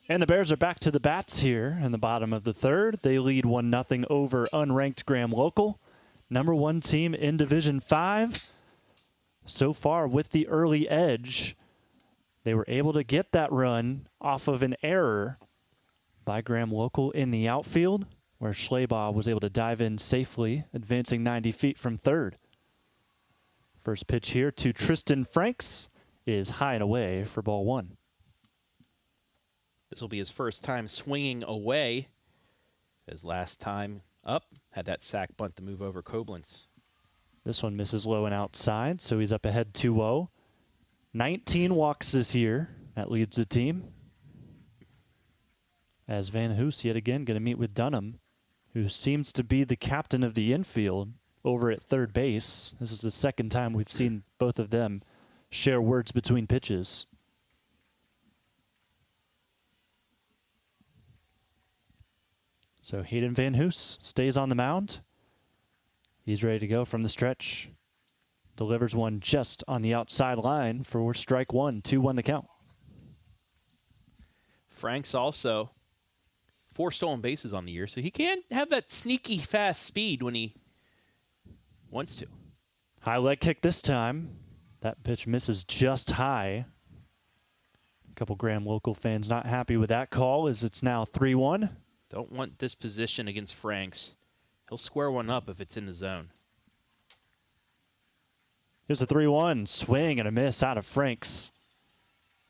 And the Bears are back to the bats here in the bottom of the third. They lead 1-0 over unranked Graham Local. Number 1 team in Division 5. So far with the early edge, they were able to get that run off of an error by Graham Local in the outfield, where Schleybaugh was able to dive in safely, advancing 90 feet from third. First pitch here to Tristan Franks is high and away for ball 1. This will be his first time swinging away. His last time up had that sac bunt to move over Koblenz. This one misses low and outside, so he's up ahead 2-0. 19 walks this year. That leads the team. As Van Hoos yet again going to meet with Dunham, who seems to be the captain of the infield over at third base. This is the second time we've seen both of them share words between pitches. So Hayden Van Hoos stays on the mound. He's ready to go from the stretch. Delivers one just on the outside line for strike 1. 2-1 the count. Franks also 4 stolen bases on the year, so he can have that sneaky fast speed when he wants to. High leg kick this time. That pitch misses just high. A couple Graham Local fans not happy with that call as it's now 3-1. Don't want this position against Franks. He'll square one up if it's in the zone. Here's a 3-1. Swing and a miss out of Franks.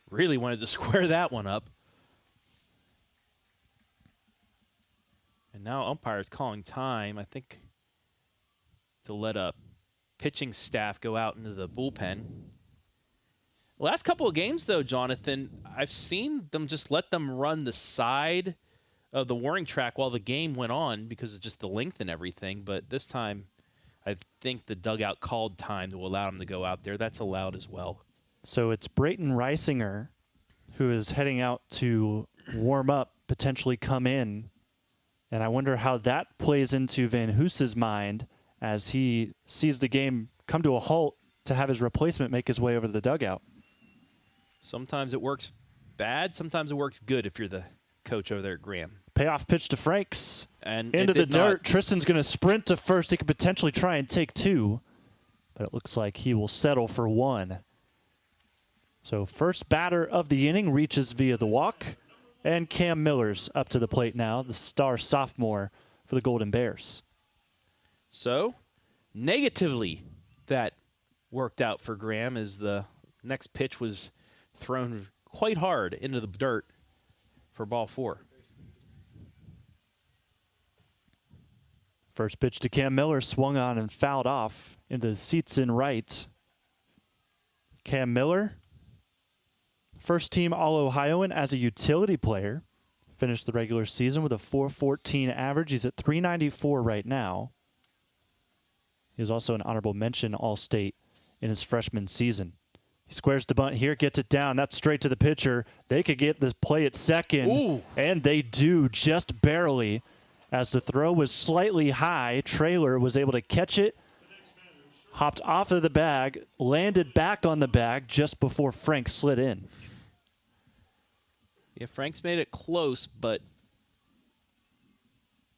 Really wanted to square that one up. And now umpire's calling time, I think, to let a pitching staff go out into the bullpen. The last couple of games, though, Jonathan, I've seen them just let them run the side of the warning track while the game went on because of just the length and everything. But this time, I think the dugout called time to allow them to go out there. That's allowed as well. So it's Brayton Reisinger who is heading out to warm up, potentially come in. And I wonder how that plays into Van Hoos's mind as he sees the game come to a halt to have his replacement make his way over to the dugout. Sometimes it works bad. Sometimes it works good if you're the coach over there at Graham. Payoff pitch to Franks. And into the dirt. not. Tristan's going to sprint to first. He could potentially try and take 2. But it looks like he will settle for 1. So first batter of the inning reaches via the walk. And Cam Miller's up to the plate now, the star sophomore for the Golden Bears. So, negatively, that worked out for Graham as the next pitch was thrown quite hard into the dirt for ball 4. First pitch to Cam Miller, swung on and fouled off into the seats in right. Cam Miller, first team All-Ohioan as a utility player. Finished the regular season with a .414 average. He's at .394 right now. He was also an honorable mention All-State in his freshman season. He squares the bunt here, gets it down. That's straight to the pitcher. They could get this play at second, Ooh. and they do just barely. As the throw was slightly high, Traylor was able to catch it, hopped off of the bag, landed back on the bag just before Frank slid in. Yeah, Frank's made it close, but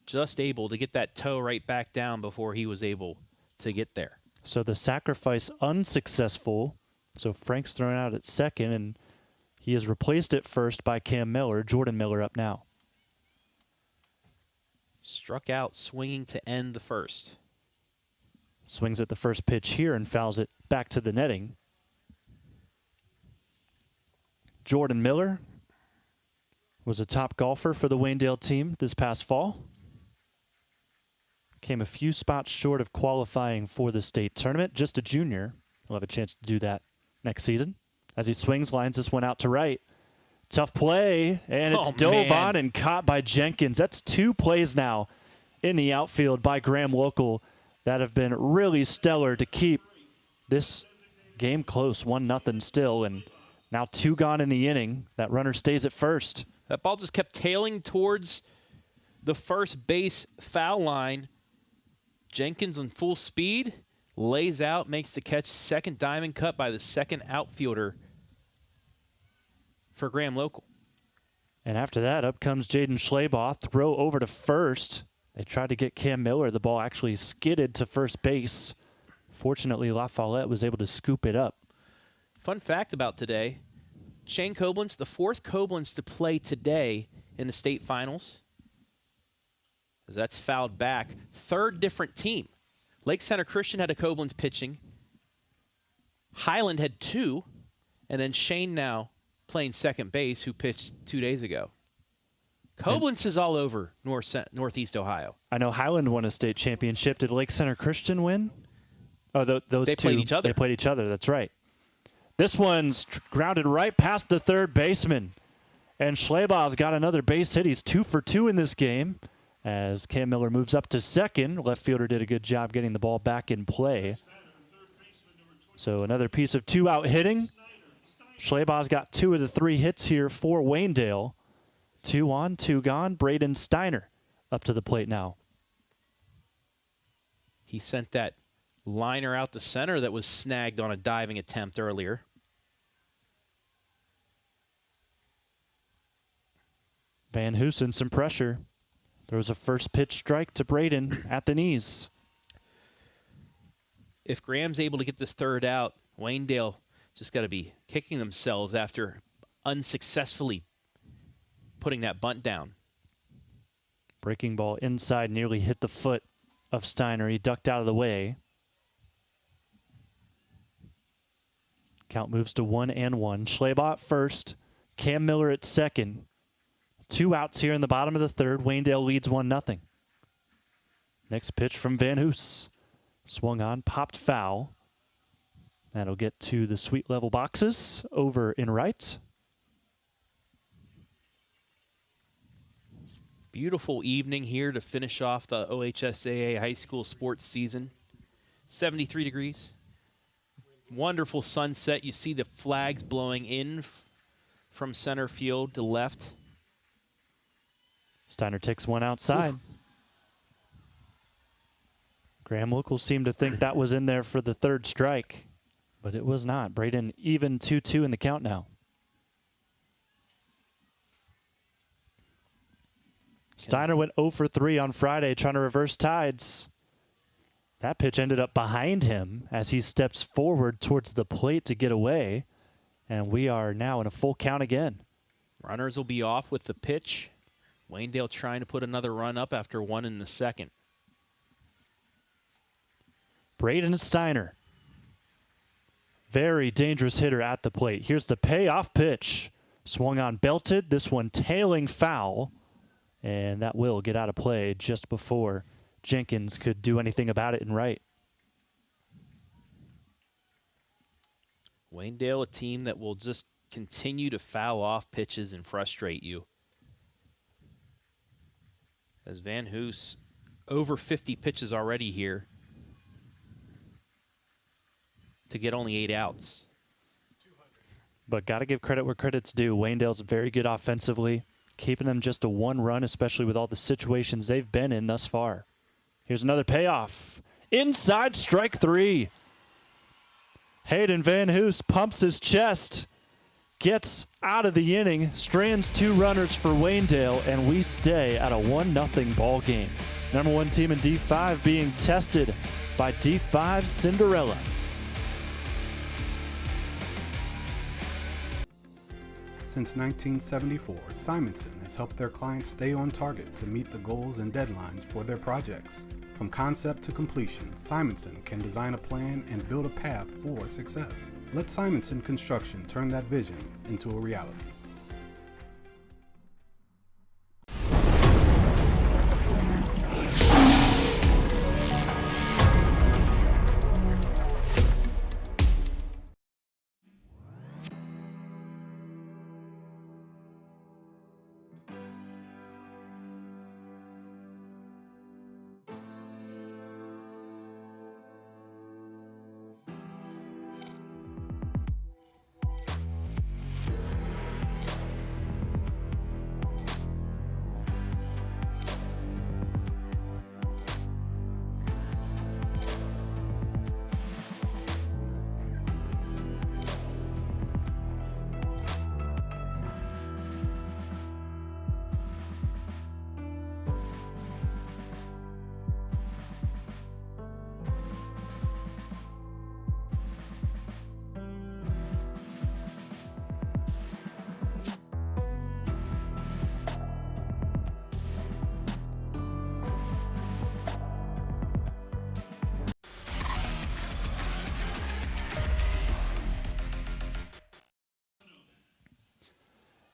just able to get that toe right back down before he was able to get there. So the sacrifice unsuccessful. So Frank's thrown out at second, and he is replaced at first by Cam Miller. Jordan Miller up now. Struck out swinging to end the first. Swings at the first pitch here and fouls it back to the netting. Jordan Miller was a top golfer for the Waynedale team this past fall. Came a few spots short of qualifying for the state tournament. Just a junior. He'll have a chance to do that next season. As he swings, lines this one out to right. Tough play, and it's dove on and caught by Jenkins. That's 2 plays now in the outfield by Graham Local that have been really stellar to keep this game close. 1-0 still, and now 2 gone in the inning. That runner stays at first. That ball just kept tailing towards the first base foul line. Jenkins on full speed, lays out, makes the catch. Second diamond cut by the second outfielder for Graham Local. And after that, up comes Jaden Schleybaugh. Throw over to first. They tried to get Cam Miller. The ball actually skidded to first base. Fortunately, La Follette was able to scoop it up. Fun fact about today, Shane Koblenz, the 4th Koblenz to play today in the state finals. As that's fouled back. 3rd different team. Lake Center Christian had a Koblenz pitching. Highland had 2. And then Shane now playing second base, who pitched 2 days ago. Koblenz is all over Northeast Ohio. I know Highland won a state championship. Did Lake Center Christian win? Oh, those They two. played each other. They played each other. That's right. This one's grounded right past the third baseman. And Schlebaugh's got another base hit. He's 2 for 2 in this game. As Cam Miller moves up to second. Left fielder did a good job getting the ball back in play. So another piece of 2-out hitting. Schlebaugh's got 2 of the 3 hits here for Waynedale. 2 on, 2 gone. Braden Steiner up to the plate now. He sent that liner out the center that was snagged on a diving attempt earlier. Van Hoosen some pressure. Throws a first pitch strike to Braden at the knees. If Graham's able to get this third out, Waynedale just got to be kicking themselves after unsuccessfully putting that bunt down. Breaking ball inside nearly hit the foot of Steiner. He ducked out of the way. Count moves to 1-1. Schleba at first. Cam Miller at second. 2 outs here in the bottom of the third. Waynedale leads 1-0. Next pitch from Van Hoos. Swung on, popped foul. That'll get to the sweet level boxes over in right. Beautiful evening here to finish off the OHSAA high school sports season. 73 degrees. Wonderful sunset. You see the flags blowing in from center field to left. Steiner takes one outside. Oof. Graham Local seemed to think that was in there for the third strike, but it was not. Braden even 2-2 in the count now. Steiner went 0 for 3 on Friday trying to reverse tides. That pitch ended up behind him as he steps forward towards the plate to get away, and we are now in a full count again. Runners will be off with the pitch. Waynedale trying to put another run up after 1 in the second. Braden Steiner. Very dangerous hitter at the plate. Here's the payoff pitch. Swung on, belted. This one tailing foul. And that will get out of play just before Jenkins could do anything about it in right. Waynedale, a team that will just continue to foul off pitches and frustrate you. As Van Hoos, over 50 pitches already here to get only 8 outs. But got to give credit where credit's due. Waynedale's very good offensively, keeping them just to 1 run, especially with all the situations they've been in thus far. Here's another payoff. Inside, strike 3. Hayden Van Hoos pumps his chest, gets out of the inning, strands 2 runners for Waynedale, and we stay at a 1-0 ball game. Number 1 team in D5 being tested by D5 Cinderella. Since 1974, Simonson has helped their clients stay on target to meet the goals and deadlines for their projects. From concept to completion, Simonson can design a plan and build a path for success. Let Simonson Construction turn that vision into a reality.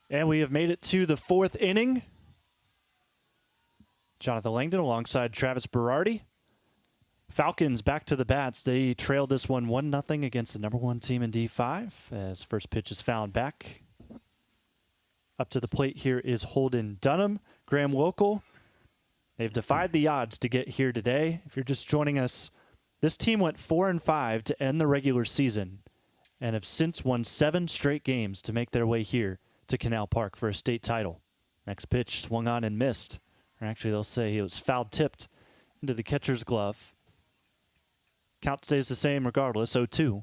And we have made it to the 4th inning. Jonathan Langdon alongside Travis Berardi. Falcons back to the bats. They trailed this one 1-0 against the number 1 team in D5 as first pitch is fouled back. Up to the plate here is Holden Dunham. Graham Local. They've defied the odds to get here today. If you're just joining us, this team went 4-5 to end the regular season and have since won 7 straight games to make their way here to Canal Park for a state title. Next pitch swung on and missed. Or actually, they'll say it was foul tipped into the catcher's glove. Count stays the same regardless, 0-2.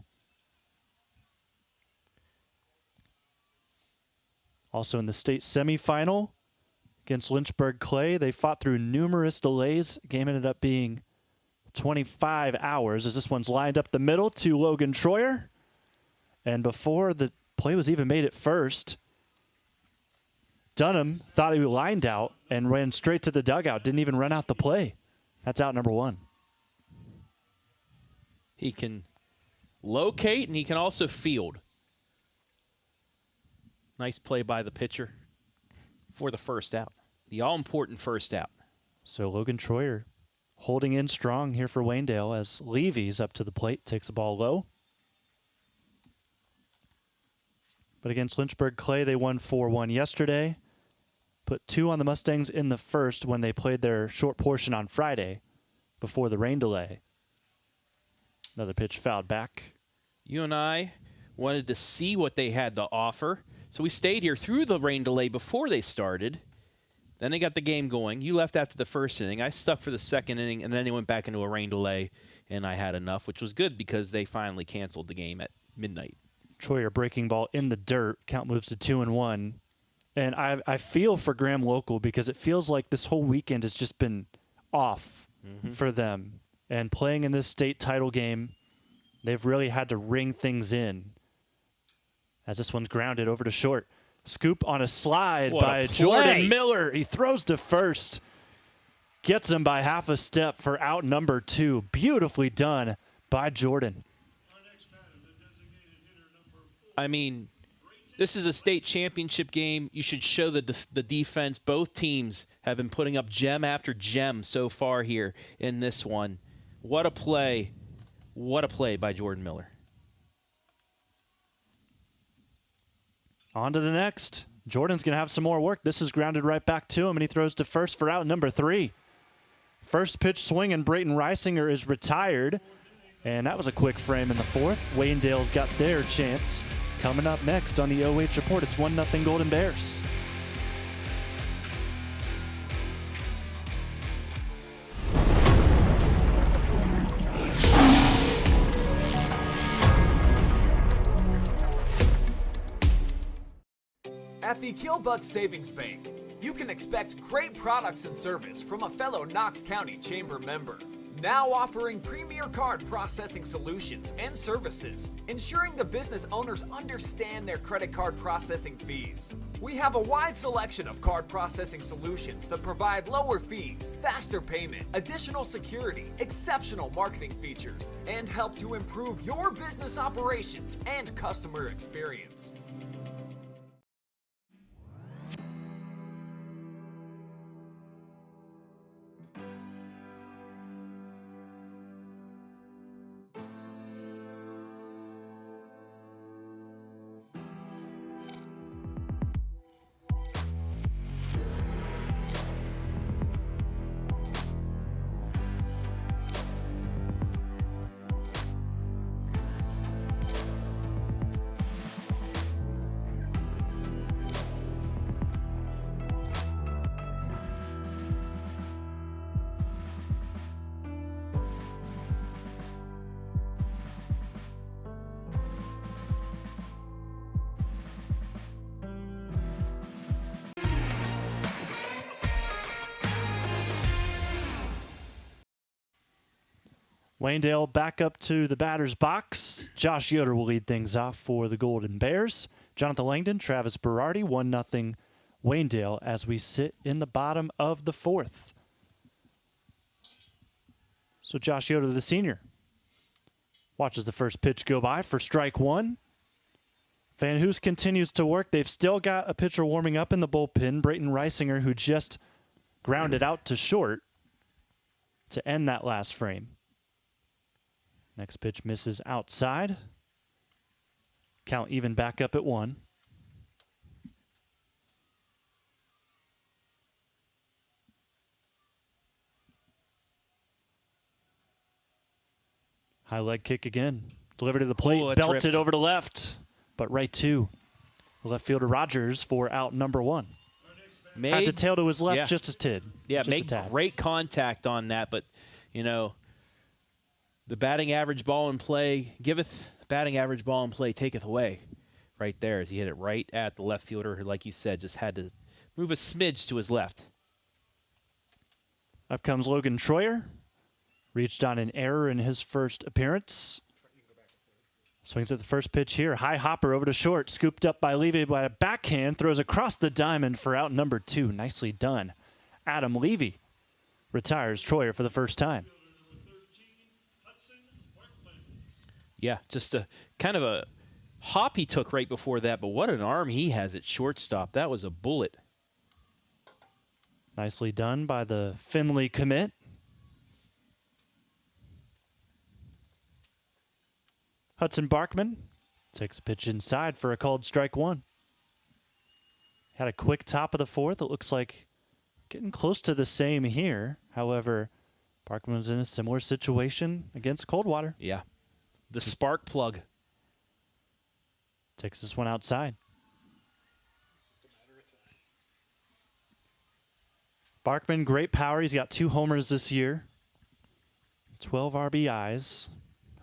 Also in the state semifinal, against Lynchburg Clay. They fought through numerous delays. Game ended up being 25 hours as this one's lined up the middle to Logan Troyer. And before the play was even made at first, Dunham thought he lined out and ran straight to the dugout. Didn't even run out the play. That's out number 1. He can locate and he can also field. Nice play by the pitcher for the first out. The all-important first out. So Logan Troyer holding in strong here for Waynedale as Levy's up to the plate, takes the ball low. But against Lynchburg Clay, they won 4-1 yesterday. Put 2 on the Mustangs in the first when they played their short portion on Friday before the rain delay. Another pitch fouled back. You and I wanted to see what they had to offer, so we stayed here through the rain delay before they started. Then they got the game going. You left after the first inning. I stuck for the second inning, and then they went back into a rain delay, and I had enough, which was good because they finally canceled the game at midnight. Troyer breaking ball in the dirt. Count moves to 2-1. And I feel for Graham Local because it feels like this whole weekend has just been off for them. And playing in this state title game, they've really had to ring things in. As this one's grounded over to short. Scoop on a slide by Jordan Miller. He throws to first. Gets him by half a step for out number 2. Beautifully done by Jordan. I mean, this is a state championship game. You should show the defense. Both teams have been putting up gem after gem so far here in this one. What a play. What a play by Jordan Miller. On to the next. Jordan's going to have some more work. This is grounded right back to him, and he throws to first for out number 3. First pitch swing, and Brayton Reisinger is retired. And that was a quick frame in the 4th. Waynedale's got their chance. Coming up next on the OH Report, it's 1-0 Golden Bears. At the Killbuck Savings Bank, you can expect great products and service from a fellow Knox County Chamber member. Now offering premier card processing solutions and services, ensuring the business owners understand their credit card processing fees. We have a wide selection of card processing solutions that provide lower fees, faster payment, additional security, exceptional marketing features, and help to improve your business operations and customer experience. Waynedale back up to the batter's box. Josh Yoder will lead things off for the Golden Bears. Jonathan Langdon, Travis Berardi, 1-0 Waynedale as we sit in the bottom of the 4th. So Josh Yoder, the senior, watches the first pitch go by for strike 1. Van Hoos continues to work. They've still got a pitcher warming up in the bullpen, Brayton Reisinger, who just grounded out to short to end that last frame. Next pitch misses outside. Count even back up at 1. High leg kick again. Delivered to the plate, belted ripped over to left, but right to left fielder Rogers for out number 1. Had to tail to his left just as tid. Yeah, made great contact on that, but, you know, the batting average ball in play giveth, batting average ball in play taketh away, right there as he hit it right at the left fielder who, like you said, just had to move a smidge to his left. Up comes Logan Troyer. Reached on an error in his first appearance. Swings at the first pitch here. High hopper over to short. Scooped up by Levy by a backhand. Throws across the diamond for out number 2. Nicely done. Adam Levy retires Troyer for the first time. Yeah, just a kind of a hop he took right before that, but what an arm he has at shortstop. That was a bullet. Nicely done by the Finley commit. Hudson Barkman takes a pitch inside for a called strike 1. Had a quick top of the 4th. It looks like getting close to the same here. However, Barkman was in a similar situation against Coldwater. Yeah. The spark plug. Takes this one outside. Barkman, great power. He's got 2 homers this year. 12 RBIs.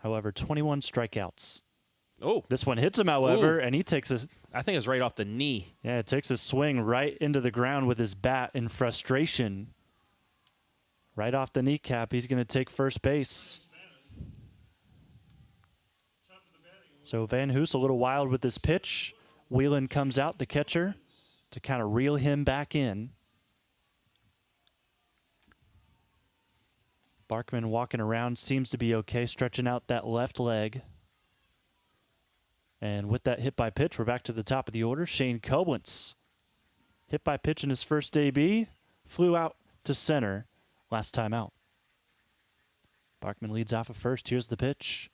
However, 21 strikeouts. Oh. This one hits him, however, Ooh. and he takes a... I think it was right off the knee. Yeah, it takes a swing right into the ground with his bat in frustration. Right off the kneecap, he's going to take first base. So Van Hoos a little wild with this pitch. Whelan comes out, the catcher, to kind of reel him back in. Barkman walking around, seems to be okay, stretching out that left leg. And with that hit by pitch, we're back to the top of the order. Shane Koblenz, hit by pitch in his first AB, flew out to center last time out. Barkman leads off at first. Here's the pitch.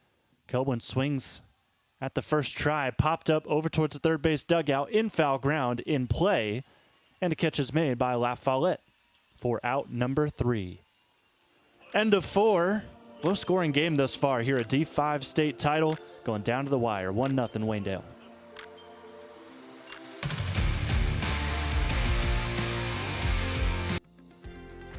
Koblenz swings at the first try, popped up over towards the third base dugout, in foul ground, in play, and a catch is made by La Follette for out number 3. End of 4. Low-scoring game thus far here at D5 state title, going down to the wire, 1-0 Waynedale.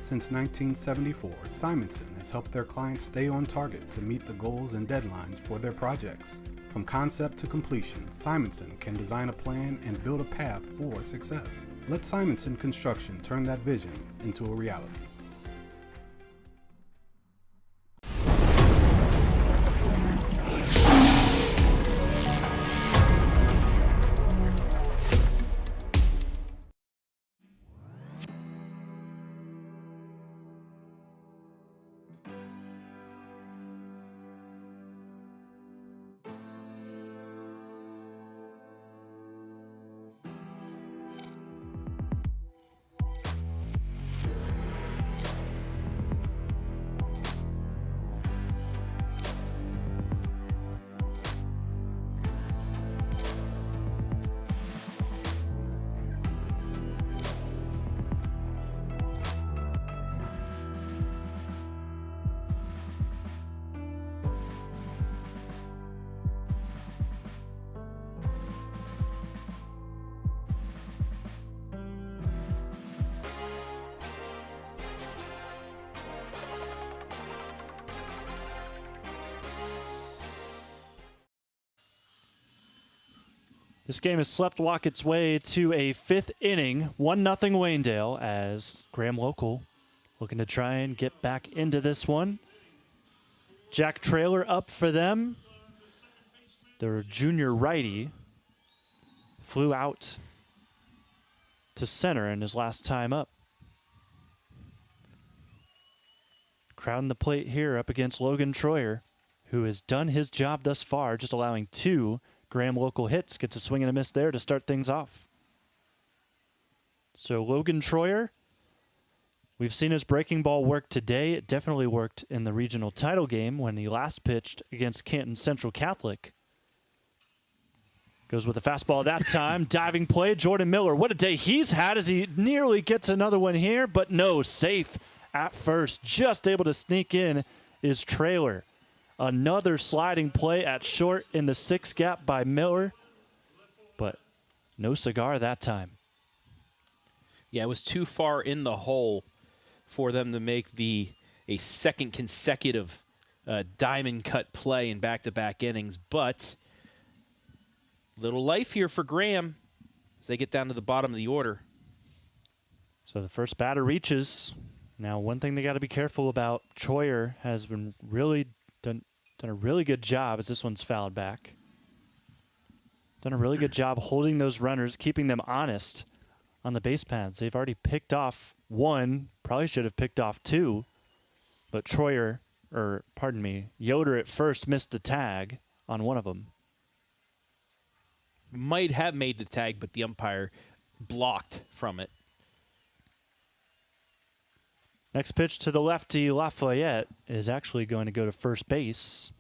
Since 1974, Simonson has helped their clients stay on target to meet the goals and deadlines for their projects. From concept to completion, Simonson can design a plan and build a path for success. Let Simonson Construction turn that vision into a reality. This game has slept walk its way to a 5th inning, 1-0 Waynedale, as Graham Local looking to try and get back into this one. Jack Traylor up for them. Their junior righty flew out to center in his last time up. Crowding the plate here up against Logan Troyer, who has done his job thus far, just allowing 2 Graham Local hits. Gets a swing and a miss there to start things off. So Logan Troyer, we've seen his breaking ball work today. It definitely worked in the regional title game when he last pitched against Canton Central Catholic. Goes with a fastball that time. Diving play, Jordan Miller. What a day he's had as he nearly gets another one here, but no, safe at first. Just able to sneak in is Traylor. Another sliding play at short in the 6 gap by Miller, but no cigar that time. Yeah, it was too far in the hole for them to make a second consecutive diamond cut play in back-to-back innings, but Little life here for Graham as they get down to the bottom of the order. So the first batter reaches. Now, one thing they got to be careful about, Troyer has been really done a really good job as this one's fouled back. Done a really good job holding those runners, keeping them honest on the base paths. They've already picked off one, probably should have picked off two, but Yoder at first missed the tag on one of them. Might have made the tag, but the umpire blocked from it. Next pitch to the lefty, Lafayette, is actually going to go to first base.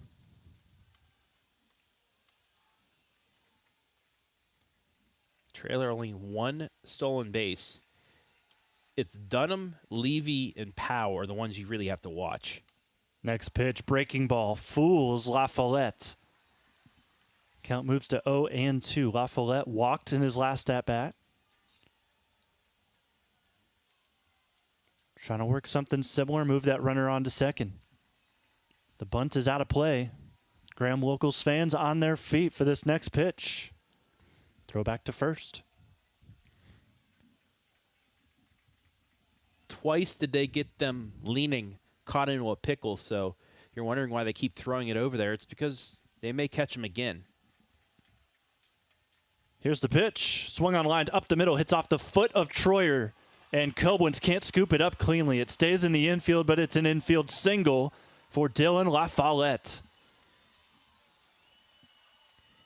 Trailer only one stolen base. It's Dunham, Levy, and Powell are the ones you really have to watch. Next pitch, breaking ball, fools Lafayette. Count moves to 0-2. Lafayette walked in his last at-bat. Trying to work something similar, move that runner on to second. The bunt is out of play. Graham Locals fans on their feet for this next pitch. Throw back to first. Twice did they get them leaning, caught into a pickle, so you're wondering why they keep throwing it over there. It's because they may catch him again. Here's the pitch. Swung on line up the middle, hits off the foot of Troyer. And Cobwins can't scoop it up cleanly. It stays in the infield, but it's an infield single for Dylan Lafayette.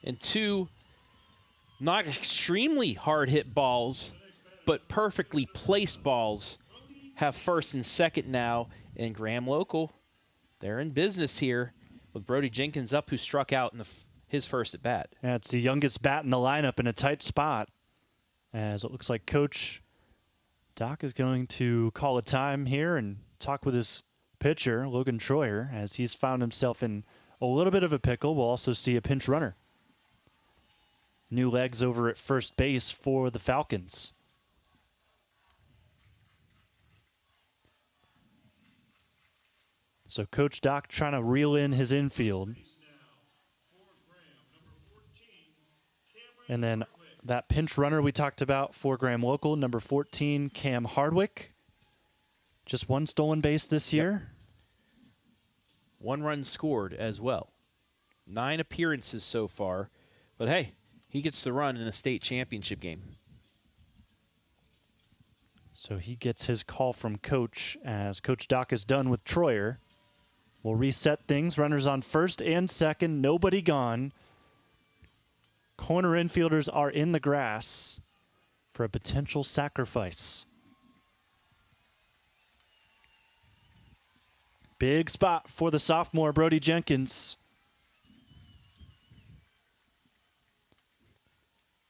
And two not extremely hard-hit balls, but perfectly placed balls have first and second now. And Graham Local, they're in business here with Brody Jenkins up, who struck out in his first at-bat. Yeah, it's the youngest bat in the lineup in a tight spot, as it looks like Coach Doc is going to call a time here and talk with his pitcher, Logan Troyer, as he's found himself in a little bit of a pickle. We'll also see a pinch runner. New legs over at first base for the Falcons. So Coach Doc trying to reel in his infield. And then that pinch runner we talked about for Graham Local, number 14, Cam Hardwick. Just one stolen base this year. One run scored as well. 9 appearances so far. But hey, he gets the run in a state championship game. So he gets his call from Coach as Coach Doc is done with Troyer. We'll reset things. Runners on first and second. Nobody gone. Corner infielders are in the grass for a potential sacrifice. Big spot for the sophomore, Brody Jenkins.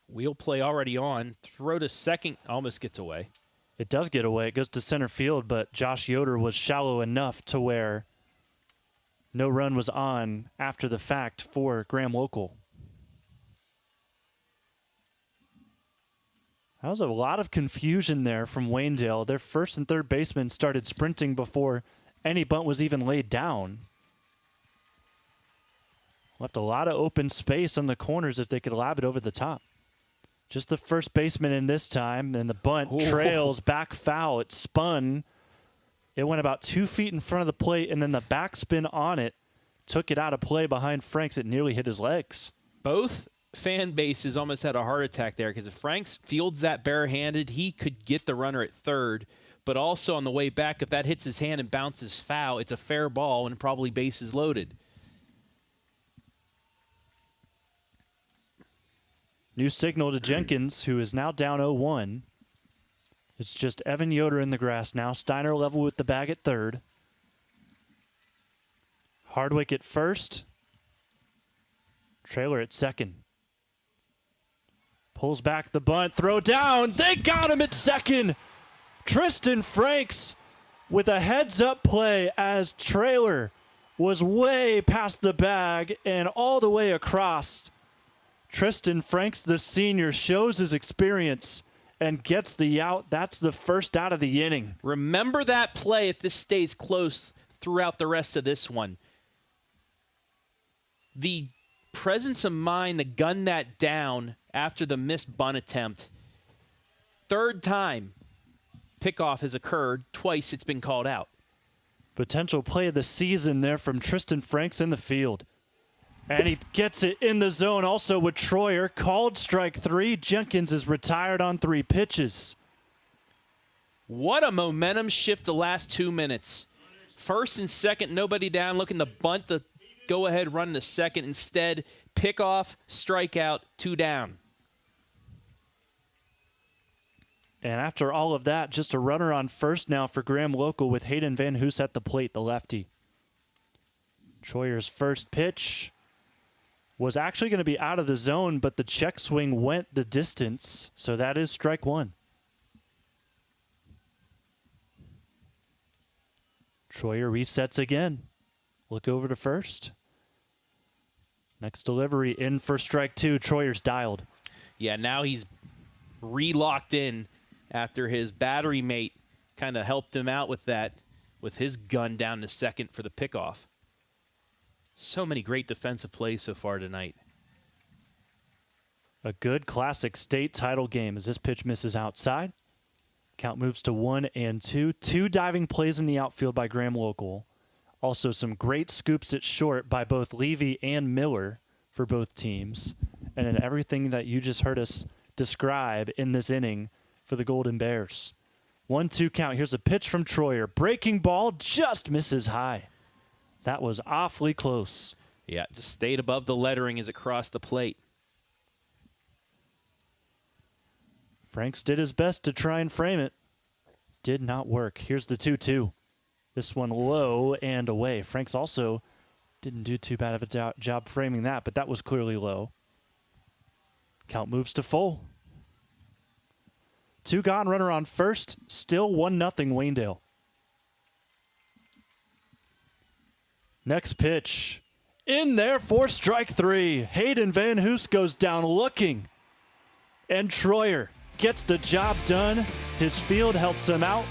Wheel play already on. Throw to second almost gets away. It does get away. It goes to center field, but Josh Yoder was shallow enough to where no run was on after the fact for Graham Local. That was a lot of confusion there from Waynedale. Their first and third baseman started sprinting before any bunt was even laid down. Left a lot of open space on the corners if they could lob it over the top. Just the first baseman in this time, and the bunt trails back foul. It spun. It went about 2 feet in front of the plate, and then the backspin on it took it out of play behind Franks. It nearly hit his legs. Both fan bases almost had a heart attack there, because if Franks fields that barehanded, he could get the runner at third. But also on the way back, if that hits his hand and bounces foul, it's a fair ball and probably bases loaded. New signal to Jenkins, who is now down 0-1. It's just Evan Yoder in the grass now. Steiner level with the bag at third. Hardwick at first. Trailer at second. Pulls back the bunt. Throw down. They got him at second. Tristan Franks with a heads-up play as Trailer was way past the bag and all the way across. Tristan Franks, the senior, shows his experience and gets the out. That's the first out of the inning. Remember that play if this stays close throughout the rest of this one. The presence of mind to gun that down after the missed bunt attempt. Third time pickoff has occurred. Twice it's been called out. Potential play of the season there from Tristan Franks in the field. And he gets it in the zone also with Troyer. Called strike 3. Jenkins is retired on 3 pitches. What a momentum shift the last 2 minutes. First and second, nobody down, looking to bunt the go-ahead run to second. Instead, pickoff, strikeout, 2 down. And after all of that, just a runner on first now for Graham Local with Hayden Van Hoos at the plate, the lefty. Troyer's first pitch was actually going to be out of the zone, but the check swing went the distance, so that is strike 1. Troyer resets again. Look over to first. Next delivery in for strike 2. Troyer's dialed. Yeah, now he's re-locked in after his battery mate kind of helped him out with that, with his gun down to second for the pickoff. So many great defensive plays so far tonight. A good classic state title game as this pitch misses outside. Count moves to 1-2. 2 diving plays in the outfield by Graham Local. Also some great scoops at short by both Levy and Miller for both teams. And then everything that you just heard us describe in this inning for the Golden Bears. 1-2 count. Here's a pitch from Troyer. Breaking ball just misses high. That was awfully close. Yeah, just stayed above the lettering as it crossed the plate. Franks did his best to try and frame it. Did not work. Here's the 2-2. This one low and away. Franks also didn't do too bad of a job framing that, but that was clearly low. Count moves to full. 2 gone, runner on first. Still 1-0 Waynedale. Next pitch. In there for strike 3. Hayden Van Hoos goes down looking. And Troyer gets the job done. His field helps him out.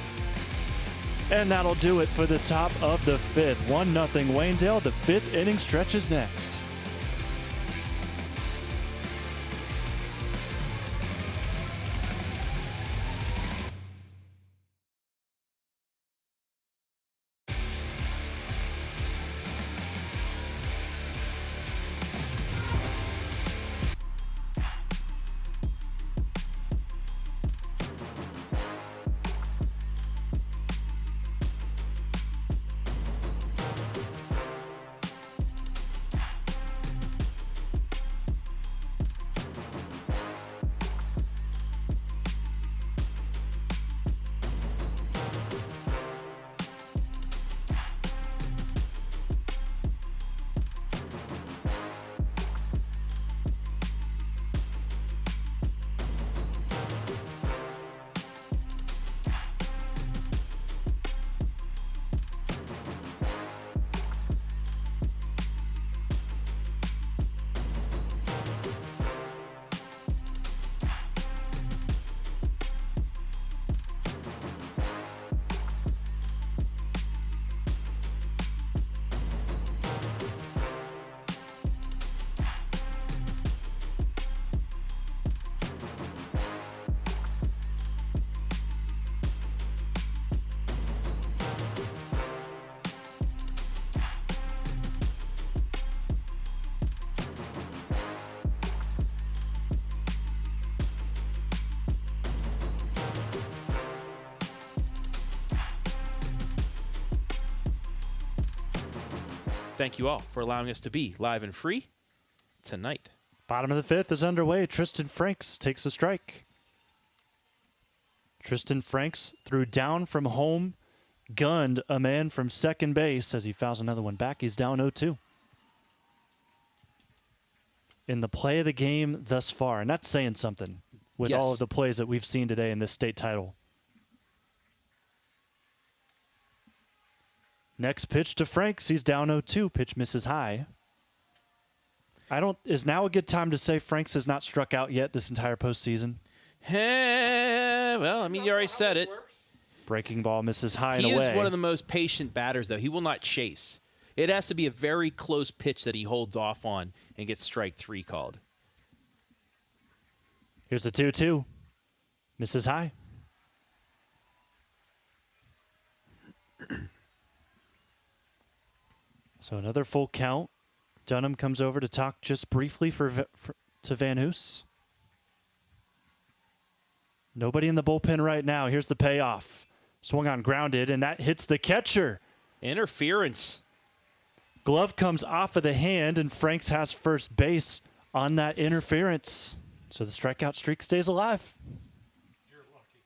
And that'll do it for the top of the 5th. 1-0 Waynedale. The 5th inning stretches next. Thank you all for allowing us to be live and free tonight. Bottom of the 5th is underway. Tristan Franks takes a strike. Tristan Franks threw down from home, gunned a man from second base as he fouls another one back. He's down 0-2. In the play of the game thus far, and that's saying something with all of the plays that we've seen today in this state title. Next pitch to Franks. He's down 0-2. Pitch misses high. Is now a good time to say Franks has not struck out yet this entire postseason? Well, I mean, you already said it. Breaking ball misses high and away. He is one of the most patient batters, though. He will not chase. It has to be a very close pitch that he holds off on and gets strike 3 called. Here's a 2-2. Misses high. So another full count. Dunham comes over to talk just briefly to Van Hoos. Nobody in the bullpen right now. Here's the payoff. Swung on, grounded, and that hits the catcher. Interference. Glove comes off of the hand, and Franks has first base on that interference. So the strikeout streak stays alive. You're lucky.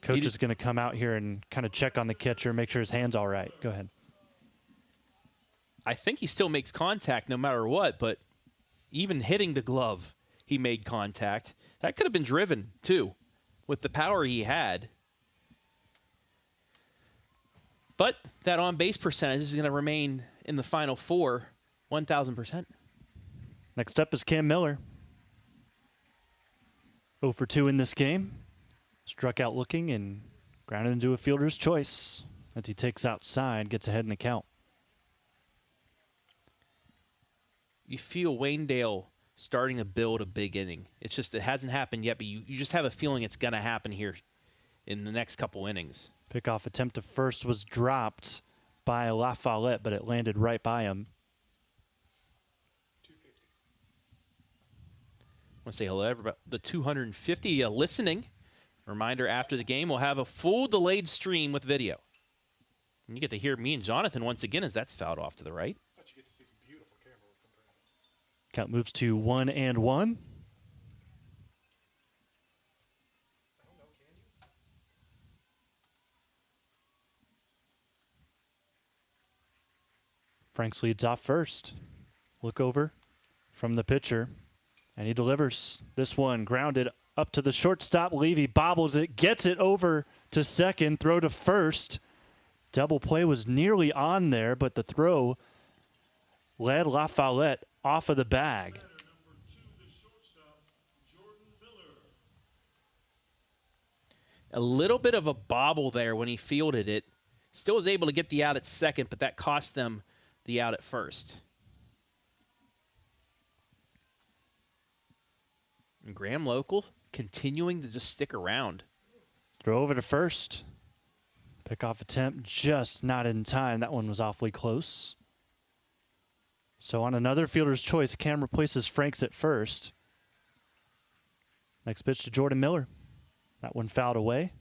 Coach is going to come out here and kind of check on the catcher, make sure his hand's all right. Go ahead. I think he still makes contact no matter what, but even hitting the glove, he made contact. That could have been driven, too, with the power he had. But that on-base percentage is going to remain in the final 4, 1,000%. Next up is Cam Miller. 0 for 2 in this game. Struck out looking and grounded into a fielder's choice as he takes outside, gets ahead in the count. You feel Waynedale starting to build a big inning. It's just it hasn't happened yet, but you just have a feeling it's going to happen here in the next couple innings. Pickoff attempt to first was dropped by La Follette, but it landed right by him. 250. I want to say hello to everybody. The 250 listening. Reminder, after the game, we'll have a full delayed stream with video. And you get to hear me and Jonathan once again as that's fouled off to the right. But you get to see some beautiful camera work from Brandon. Count moves to 1-1. I don't know, can you? Franks leads off first. Look over from the pitcher, and he delivers. This one grounded up to the shortstop. Levy bobbles it, gets it over to second, throw to first. Double play was nearly on there, but the throw led La Follette off of the bag. Number 2, the shortstop, Jordan Miller. A little bit of a bobble there when he fielded it. Still was able to get the out at second, but that cost them the out at first. And Graham Local continuing to just stick around. Throw over to first. Pickoff attempt just not in time. That one was awfully close. So on another fielder's choice, Cam replaces Franks at first. Next pitch to Jordan Miller. That one fouled away.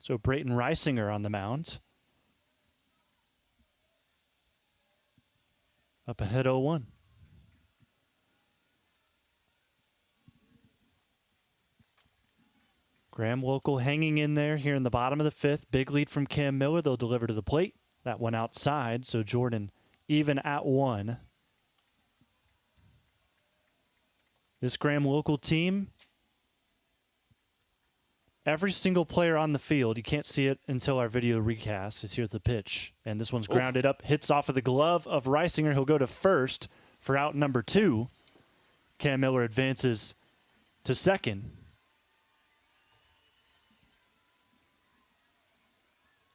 So Brayton Reisinger on the mound. Up ahead 0-1. Graham Local hanging in there here in the bottom of the 5th. Big lead from Cam Miller. They'll deliver to the plate. That one outside, so Jordan even at 1. This Graham Local team, every single player on the field, you can't see it until our video recast, is here at the pitch. And this one's grounded up, hits off of the glove of Reisinger. He'll go to first for out number 2. Cam Miller advances to second.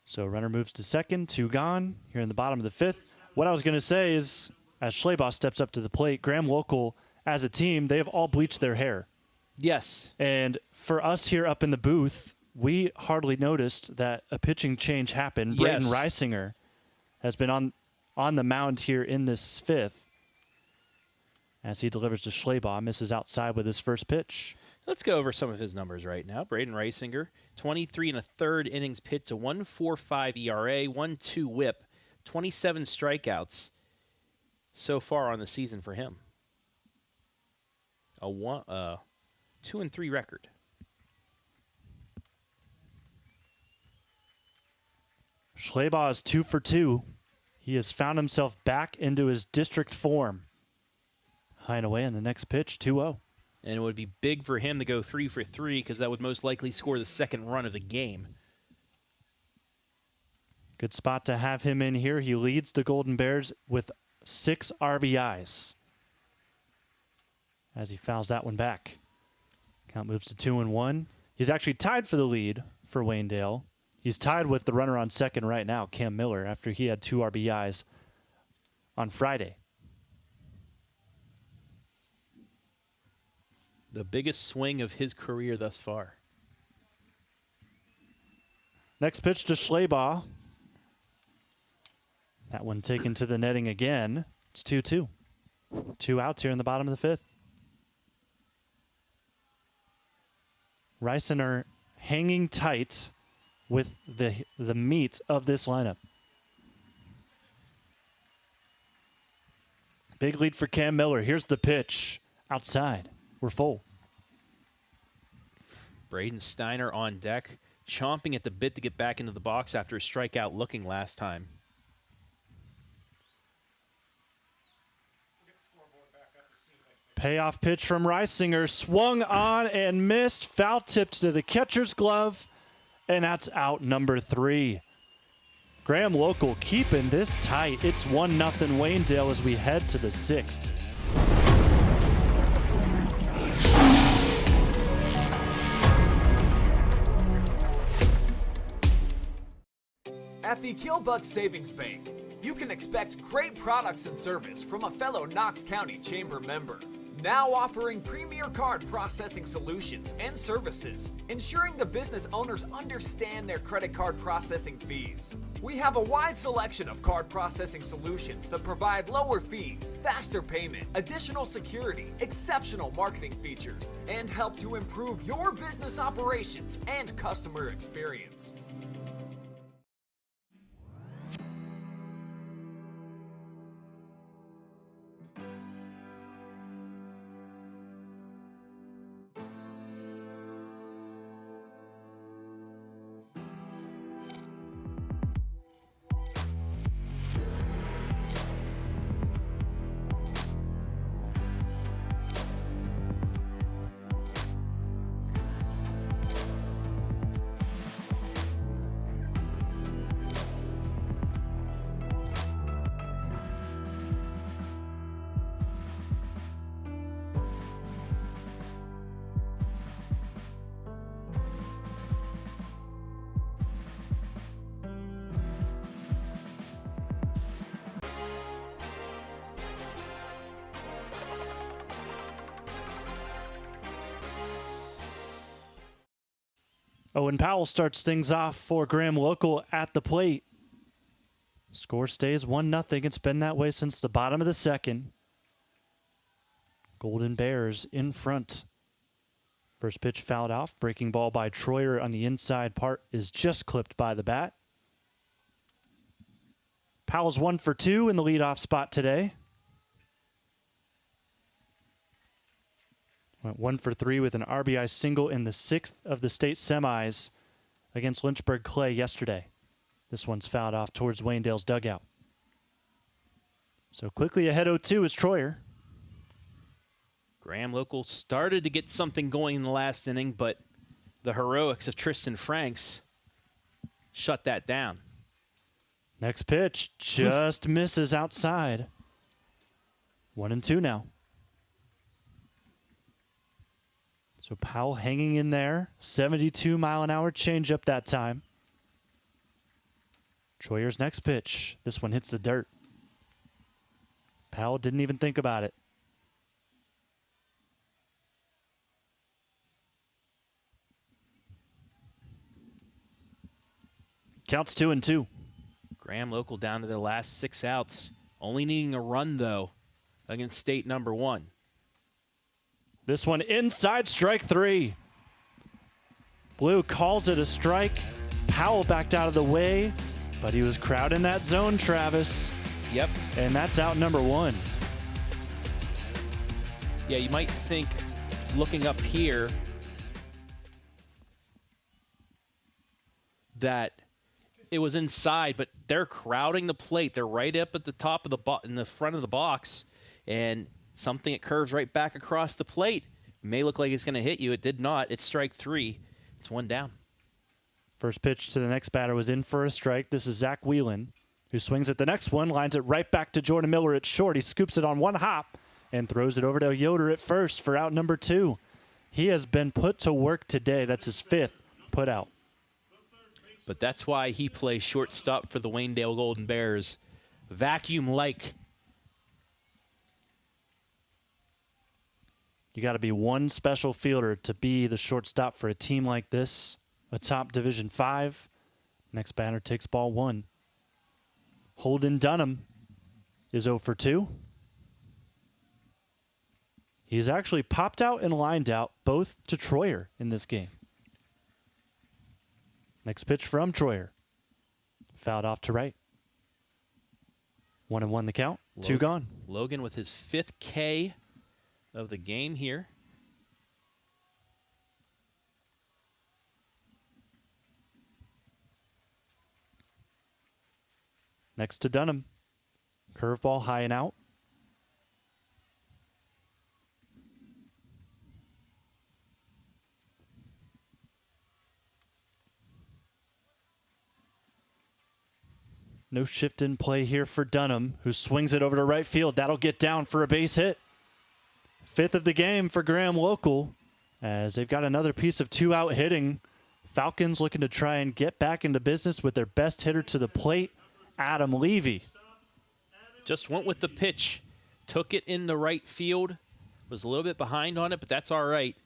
So runner moves to second, 2 gone here in the bottom of the 5th. What I was going to say is, as Schleybaugh steps up to the plate, Graham Local, as a team, they have all bleached their hair. Yes. And for us here up in the booth, we hardly noticed that a pitching change happened. Yes. Brayton Reisinger has been on the mound here in this 5th as he delivers to Schleybaugh, misses outside with his first pitch. Let's go over some of his numbers right now. Brayden Reisinger, 23 1/3 innings pitched, a 1.45 ERA, 1.2 WHIP, 27 strikeouts so far on the season for him. A 2-3 record. Schleybaugh is 2 for 2. He has found himself back into his district form. High and away on the next pitch, 2-0. And it would be big for him to go 3 for 3 because that would most likely score the second run of the game. Good spot to have him in here. He leads the Golden Bears with 6 RBIs as he fouls that one back. Count moves to 2-1. He's actually tied for the lead for Waynedale. He's tied with the runner on second right now, Cam Miller, after he had 2 RBIs on Friday. The biggest swing of his career thus far. Next pitch to Schleybaugh. That one taken to the netting again. It's 2-2. 2 outs here in the bottom of the 5th. Reisinger hanging tight with the meat of this lineup. Big lead for Cam Miller. Here's the pitch. Outside. We're full. Braden Steiner on deck, chomping at the bit to get back into the box after a strikeout looking last time. Payoff pitch from Reisinger. Swung on and missed. Foul tipped to the catcher's glove. And that's out number 3. Graham Local keeping this tight. It's 1-0 Waynedale as we head to the 6th. At the Killbuck Savings Bank, you can expect great products and service from a fellow Knox County Chamber member. Now offering premier card processing solutions and services, ensuring the business owners understand their credit card processing fees. We have a wide selection of card processing solutions that provide lower fees, faster payment, additional security, exceptional marketing features, and help to improve your business operations and customer experience. Owen Powell starts things off for Graham Local at the plate. Score stays 1-0. It's been that way since the bottom of the 2nd. Golden Bears in front. First pitch fouled off. Breaking ball by Troyer on the inside part is just clipped by the bat. Powell's 1 for 2 in the leadoff spot today. Went 1 for 3 with an RBI single in the 6th of the state semis against Lynchburg Clay yesterday. This one's fouled off towards Waynedale's dugout. So quickly ahead 0-2 is Troyer. Graham Local started to get something going in the last inning, but the heroics of Tristan Franks shut that down. Next pitch just misses outside. 1-2 now. So Powell hanging in there. 72-mile-an-hour changeup that time. Troyer's next pitch. This one hits the dirt. Powell didn't even think about it. Counts 2-2. Graham Local down to their last 6 outs. Only needing a run, though, against state number 1. This one inside, strike 3. Blue calls it a strike. Powell backed out of the way, but he was crowding that zone, Travis. Yep. And that's out number 1. Yeah, you might think, looking up here, that it was inside, but they're crowding the plate. They're right up at the top of the in the front of the box, and something that curves right back across the plate. May look like it's going to hit you. It did not. It's strike 3. It's 1 down. First pitch to the next batter was in for a strike. This is Zach Whelan, who swings at the next one, lines it right back to Jordan Miller at short. He scoops it on one hop and throws it over to Yoder at first for out number 2. He has been put to work today. That's his 5th put out. But that's why he plays shortstop for the Waynedale Golden Bears. Vacuum-like. You got to be one special fielder to be the shortstop for a team like this, a top Division 5. Next batter takes ball 1. Holden Dunham is 0 for 2. He's actually popped out and lined out both to Troyer in this game. Next pitch from Troyer. Fouled off to right. 1-1 the count. 2 gone. Logan with his 5th K of the game here. Next to Dunham. Curveball high and out. No shift in play here for Dunham, who swings it over to right field. That'll get down for a base hit. 5th of the game for Graham Local, as they've got another piece of 2-out hitting. Falcons looking to try and get back into business with their best hitter to the plate, Adam Levy. Just went with the pitch. Took it in the right field. Was a little bit behind on it, but that's all right.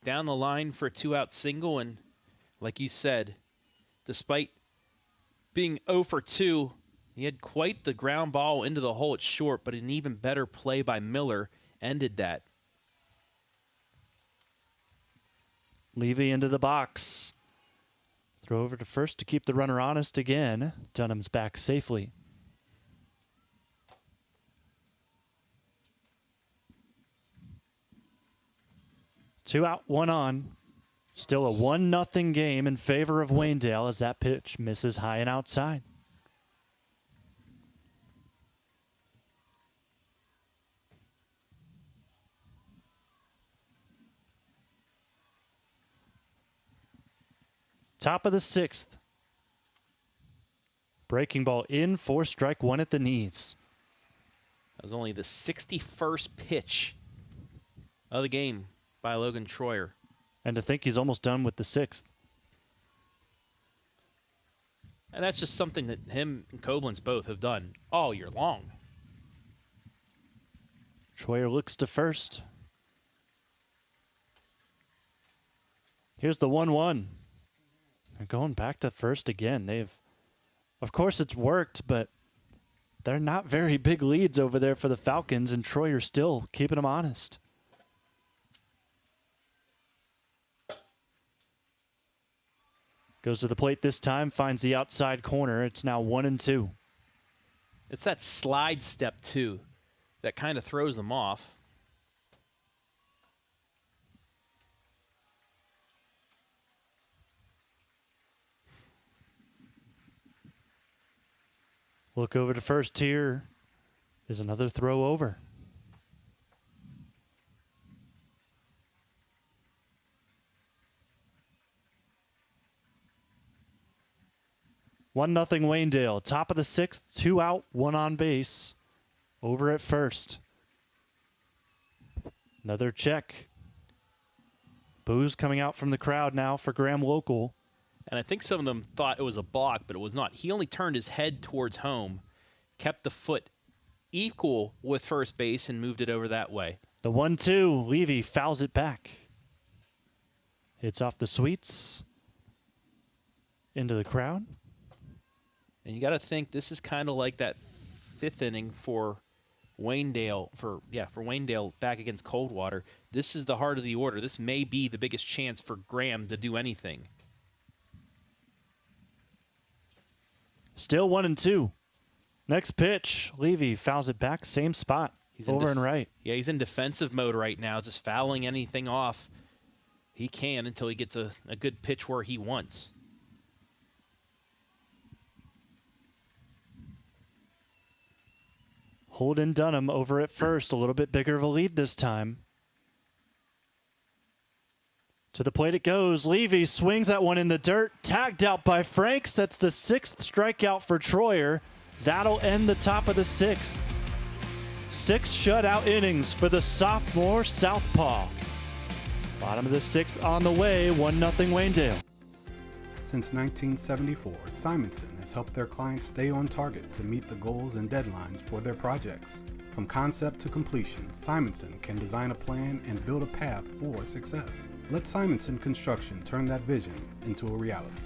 Down the line for a 2-out single, and like you said, despite being 0 for 2, he had quite the ground ball into the hole at short, but an even better play by Miller ended that. Levy into the box. Throw over to first to keep the runner honest again. Dunham's back safely. Two out, 1 on. Still a 1-0 game in favor of Waynedale as that pitch misses high and outside. Top of the 6th. Breaking ball in for strike 1 at the knees. That was only the 61st pitch of the game by Logan Troyer. And to think he's almost done with the 6th. And that's just something that him and Koblenz both have done all year long. Troyer looks to first. Here's the 1-1. They're going back to first again. Of course it's worked, but they're not very big leads over there for the Falcons, and Troyer still keeping them honest. Goes to the plate this time, finds the outside corner. It's now 1-2. It's that slide step, too, that kind of throws them off. Look over to first here. Is another throw over. One nothing Waynedale. Top of the 6th, 2 out, 1 on base. Over at first. Another check. Boos coming out from the crowd now for Graham Local. And I think some of them thought it was a block, but it was not. He only turned his head towards home, kept the foot equal with first base, and moved it over that way. The 1-2, Levy fouls it back. Hits off the sweets. Into the crowd. And you got to think this is kind of like that 5th inning for Waynedale, for Waynedale back against Coldwater. This is the heart of the order. This may be the biggest chance for Graham to do anything. Still 1-2. Next pitch, Levy fouls it back, same spot. He's over and right. Yeah, he's in defensive mode right now, just fouling anything off he can until he gets a good pitch where he wants. Holden Dunham over at first, a little bit bigger of a lead this time. To the plate it goes. Levy swings that one in the dirt. Tagged out by Franks. That's the 6th strikeout for Troyer. That'll end the top of the 6th. 6 shutout innings for the sophomore southpaw. Bottom of the 6th on the way, 1-0 Waynedale. Since 1974, Simonson has helped their clients stay on target to meet the goals and deadlines for their projects. From concept to completion, Simonson can design a plan and build a path for success. Let Simonson Construction turn that vision into a reality.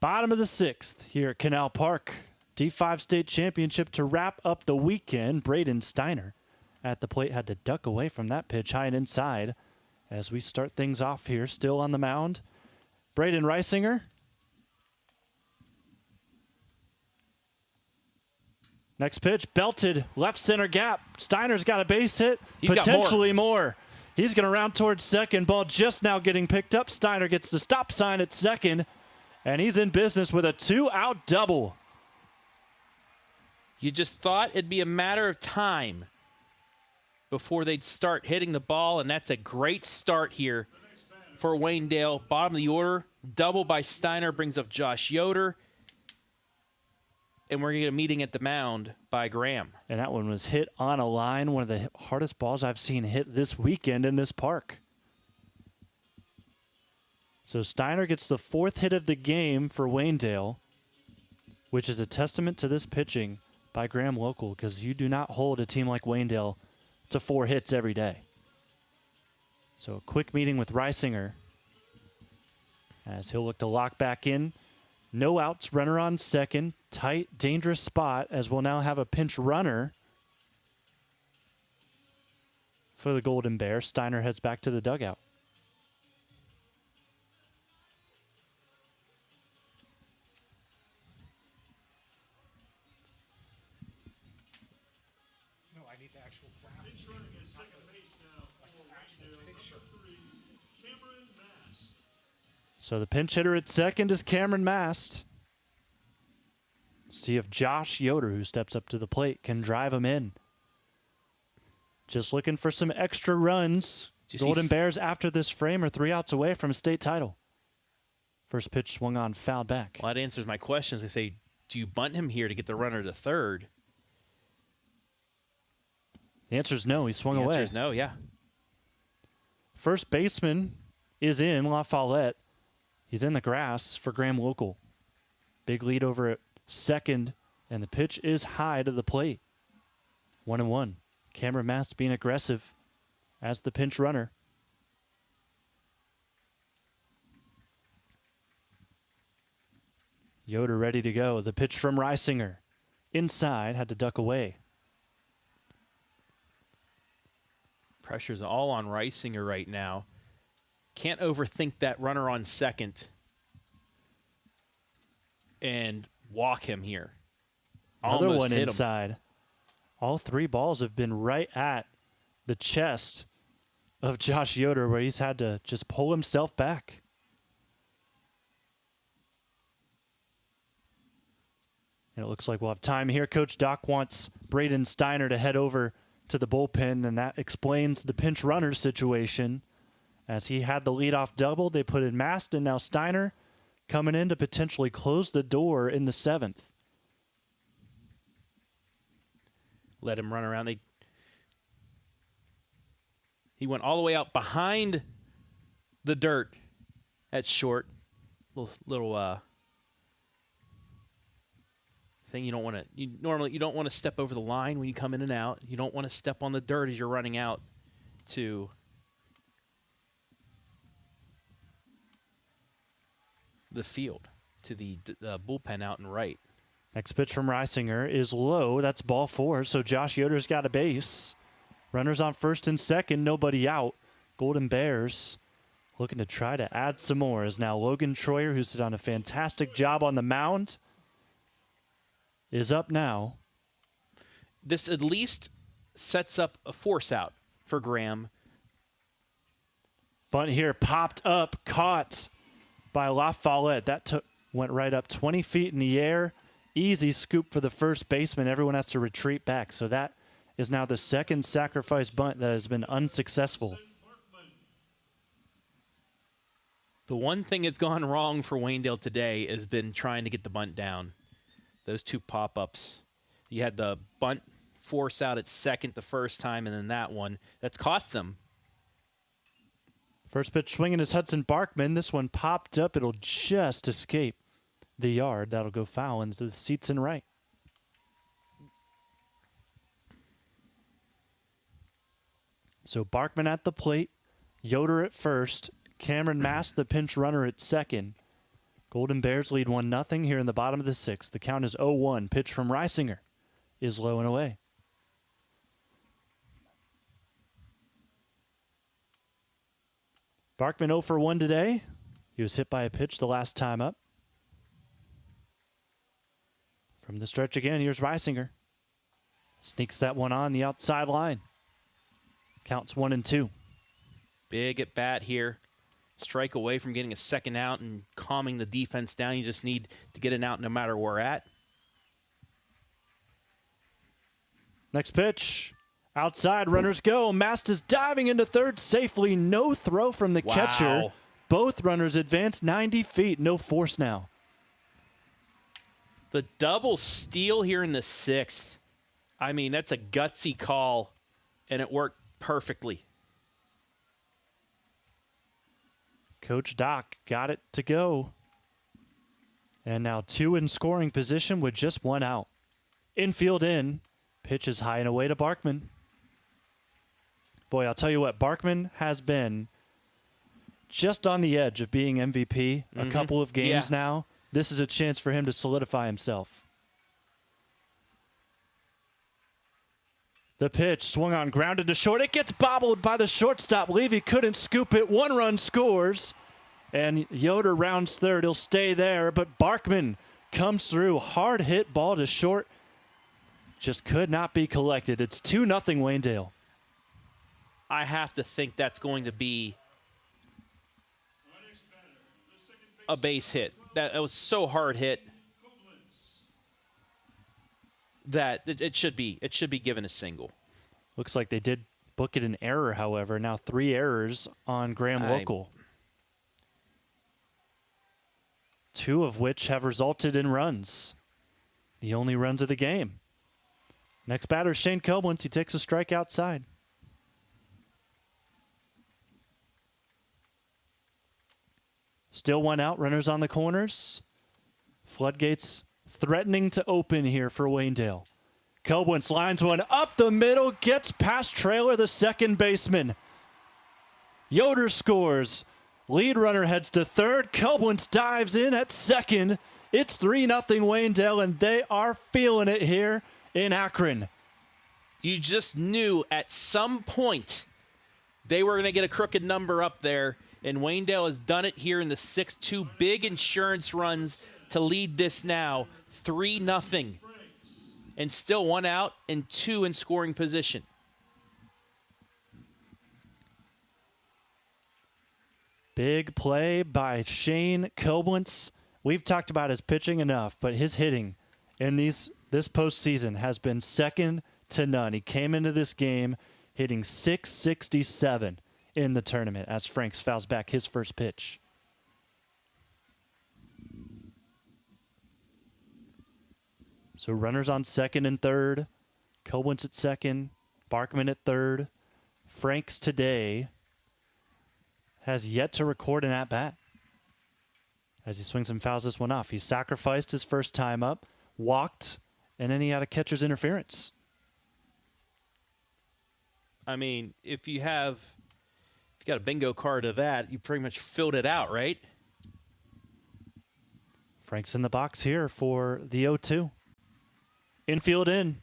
Bottom of the 6th here at Canal Park. D5 state championship to wrap up the weekend. Braden Steiner at the plate had to duck away from that pitch high and inside as we start things off here. Still on the mound, Braden Reisinger. Next pitch, belted left center gap. Steiner's got a base hit, potentially more. He's going to round towards second. Ball just now getting picked up. Steiner gets the stop sign at second. And he's in business with a 2-out double. You just thought it'd be a matter of time before they'd start hitting the ball, and that's a great start here for Waynedale. Bottom of the order, double by Steiner brings up Josh Yoder. And we're going to get a meeting at the mound by Graham. And that one was hit on a line, one of the hardest balls I've seen hit this weekend in this park. So Steiner gets the 4th hit of the game for Waynedale, which is a testament to this pitching by Graham Local, because you do not hold a team like Waynedale to 4 hits every day. So a quick meeting with Reisinger as he'll look to lock back in. No outs, runner on second. Tight, dangerous spot as we'll now have a pinch runner for the Golden Bears. Steiner heads back to the dugout. Pitch running at second base now for Waynedale, number 3, Cameron Mast. So the pinch hitter at second is Cameron Mast. See if Josh Yoder, who steps up to the plate, can drive him in. Just looking for some extra runs. Golden Bears, after this frame, are 3 outs away from a state title. First pitch swung on, fouled back. Well, that answers my questions. I say, do you bunt him here to get the runner to third? The answer is no. He swung away. The answer is no, yeah. First baseman is in, La Follette. He's in the grass for Graham Local. Big lead over at second, and the pitch is high to the plate. 1-1. Cameron Mast being aggressive as the pinch runner. Yoder ready to go. The pitch from Reisinger. Inside, had to duck away. Pressure's all on Reisinger right now. Can't overthink that runner on second and walk him here. Another Almost one hit him. inside. All 3 balls have been right at the chest of Josh Yoder, where he's had to just pull himself back. And it looks like we'll have time here. Coach Doc wants Braden Steiner to head over to the bullpen, and that explains the pinch runner situation. As he had the leadoff double, they put in Mast, and now Steiner coming in to potentially close the door in the 7th. let him run around. He went all the way out behind the dirt at short. Little thing you don't want to. Normally you don't want to step over the line when you come in and out. You don't want to step on the dirt as you're running out to the field, to the bullpen out and right. Next pitch from Reisinger is low. That's ball 4, so Josh Yoder's got a base. Runners on first and second, nobody out. Golden Bears looking to try to add some more as now Logan Troyer, who's done a fantastic job on the mound, is up now. This at least sets up a force out for Graham. Bunt here popped up, caught by La Follette. That went right up 20 feet in the air. Easy scoop for the first baseman. Everyone has to retreat back. So that is now the second sacrifice bunt that has been unsuccessful. The one thing that's gone wrong for Waynedale today has been trying to get the bunt down. Those two pop-ups. You had the bunt force out at second the first time, and then that one. That's cost them. First pitch swinging is Hudson Barkman. This one popped up. It'll just escape the yard. That'll go foul into the seats and right. So Barkman at the plate. Yoder at first. Cameron Mast, the pinch runner, at second. Golden Bears lead 1-0 here in the bottom of the 6th. The count is 0-1. Pitch from Reisinger is low and away. Barkman 0 for 1 today. He was hit by a pitch the last time up. From the stretch again, here's Reisinger. Sneaks that one on the outside line. Counts 1-2. Big at bat here. Strike away from getting a second out and calming the defense down. You just need to get an out no matter where we're at. Next pitch. Outside, runners go. Mast is diving into third safely. No throw from the catcher. Both runners advance 90 feet. No force now. The double steal here in the 6th. I mean, that's a gutsy call, and it worked perfectly. Coach Doc got it to go. And now 2 in scoring position with just 1 out. Infield in. Pitch is high and away to Barkman. Boy, I'll tell you what, Barkman has been just on the edge of being MVP a couple of games now. This is a chance for him to solidify himself. The pitch swung on, grounded to short. It gets bobbled by the shortstop. Levy couldn't scoop it. 1 run scores. And Yoder rounds third. He'll stay there. But Barkman comes through. Hard hit ball to short. Just could not be collected. It's 2-0 Waynedale. I have to think that's going to be a base hit. That was so hard hit that it should be given a single. Looks like they did book it an error, however. Now 3 errors on Graham Local. 2 of which have resulted in runs. The only runs of the game. Next batter, Shane Koblenz. He takes a strike outside. Still 1 out, runners on the corners. Floodgates threatening to open here for Waynedale. Koblenz lines one up the middle, gets past Trailer, the second baseman. Yoder scores. Lead runner heads to third. Koblenz dives in at second. It's 3-0 Waynedale, and they are feeling it here in Akron. You just knew at some point they were going to get a crooked number up there. And Waynedale has done it here in the 6th. 2 big insurance runs to lead this now. 3-0. And still 1 out and 2 in scoring position. Big play by Shane Koblenz. We've talked about his pitching enough, but his hitting in this postseason has been second to none. He came into this game hitting .667. in the tournament as Franks fouls back his first pitch. So runners on second and third. Cohen's at second. Barkman at third. Franks today has yet to record an at-bat as he swings and fouls this one off. He sacrificed his first time up, walked, and then he had a catcher's interference. I mean, if you got a bingo card of that, you pretty much filled it out, right? Frank's in the box here for the 0-2. Infield in.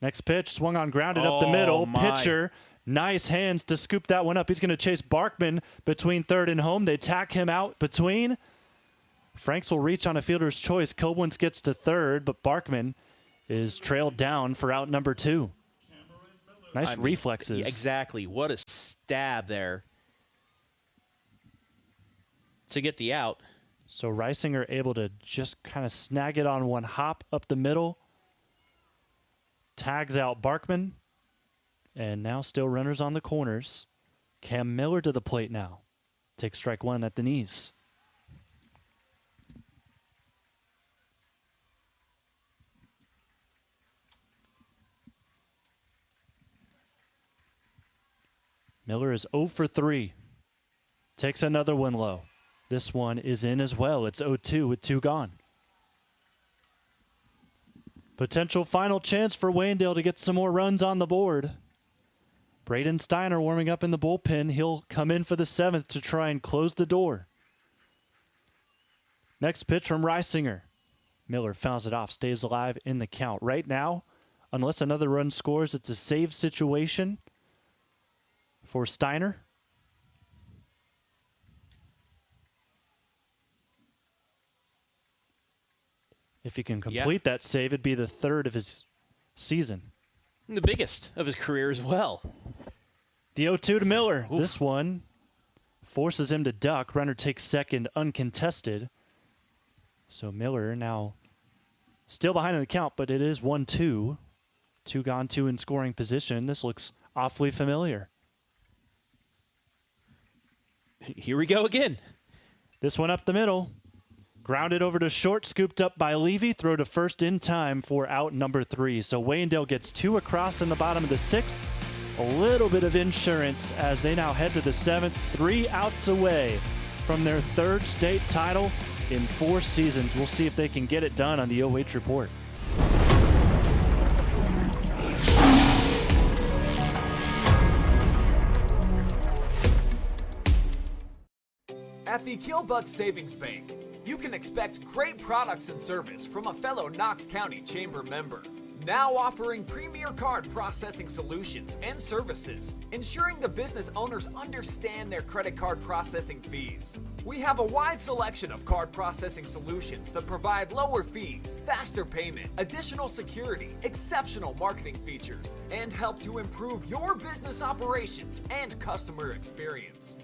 Next pitch, swung on, grounded up the middle. My. Pitcher, nice hands to scoop that one up. He's going to chase Barkman between third and home. They tack him out between. Franks will reach on a fielder's choice. Koblenz gets to third, but Barkman is trailed down for out number 2. Nice reflexes. Yeah, exactly. What a stab there to get the out. So Reisinger able to just kind of snag it on one hop up the middle. Tags out Barkman. And now still runners on the corners. Cam Miller to the plate now. Takes strike one at the knees. Miller is 0 for 3. Takes another one low. This one is in as well. It's 0-2 with 2 gone. Potential final chance for Waynedale to get some more runs on the board. Braden Steiner warming up in the bullpen. He'll come in for the 7th to try and close the door. Next pitch from Reisinger. Miller fouls it off, stays alive in the count. Right now, unless another run scores, it's a save situation for Steiner. If he can complete that save, it'd be the 3rd of his season. And the biggest of his career as well. The 0-2 to Miller. Oof. This one forces him to duck. Runner takes second uncontested. So Miller now still behind in the count, but it is 1-2. 2 gone, 2 in scoring position. This looks awfully familiar. Here we go again. This one up the middle. Grounded over to short, scooped up by Levy. Throw to first in time for out number 3. So Waynedale gets 2 across in the bottom of the 6th. A little bit of insurance as they now head to the 7th. 3 outs away from their 3rd state title in 4 seasons. We'll see if they can get it done on the OH Report. At the Killbuck Savings Bank, you can expect great products and service from a fellow Knox County Chamber member. Now offering premier card processing solutions and services, ensuring the business owners understand their credit card processing fees. We have a wide selection of card processing solutions that provide lower fees, faster payment, additional security, exceptional marketing features, and help to improve your business operations and customer experience.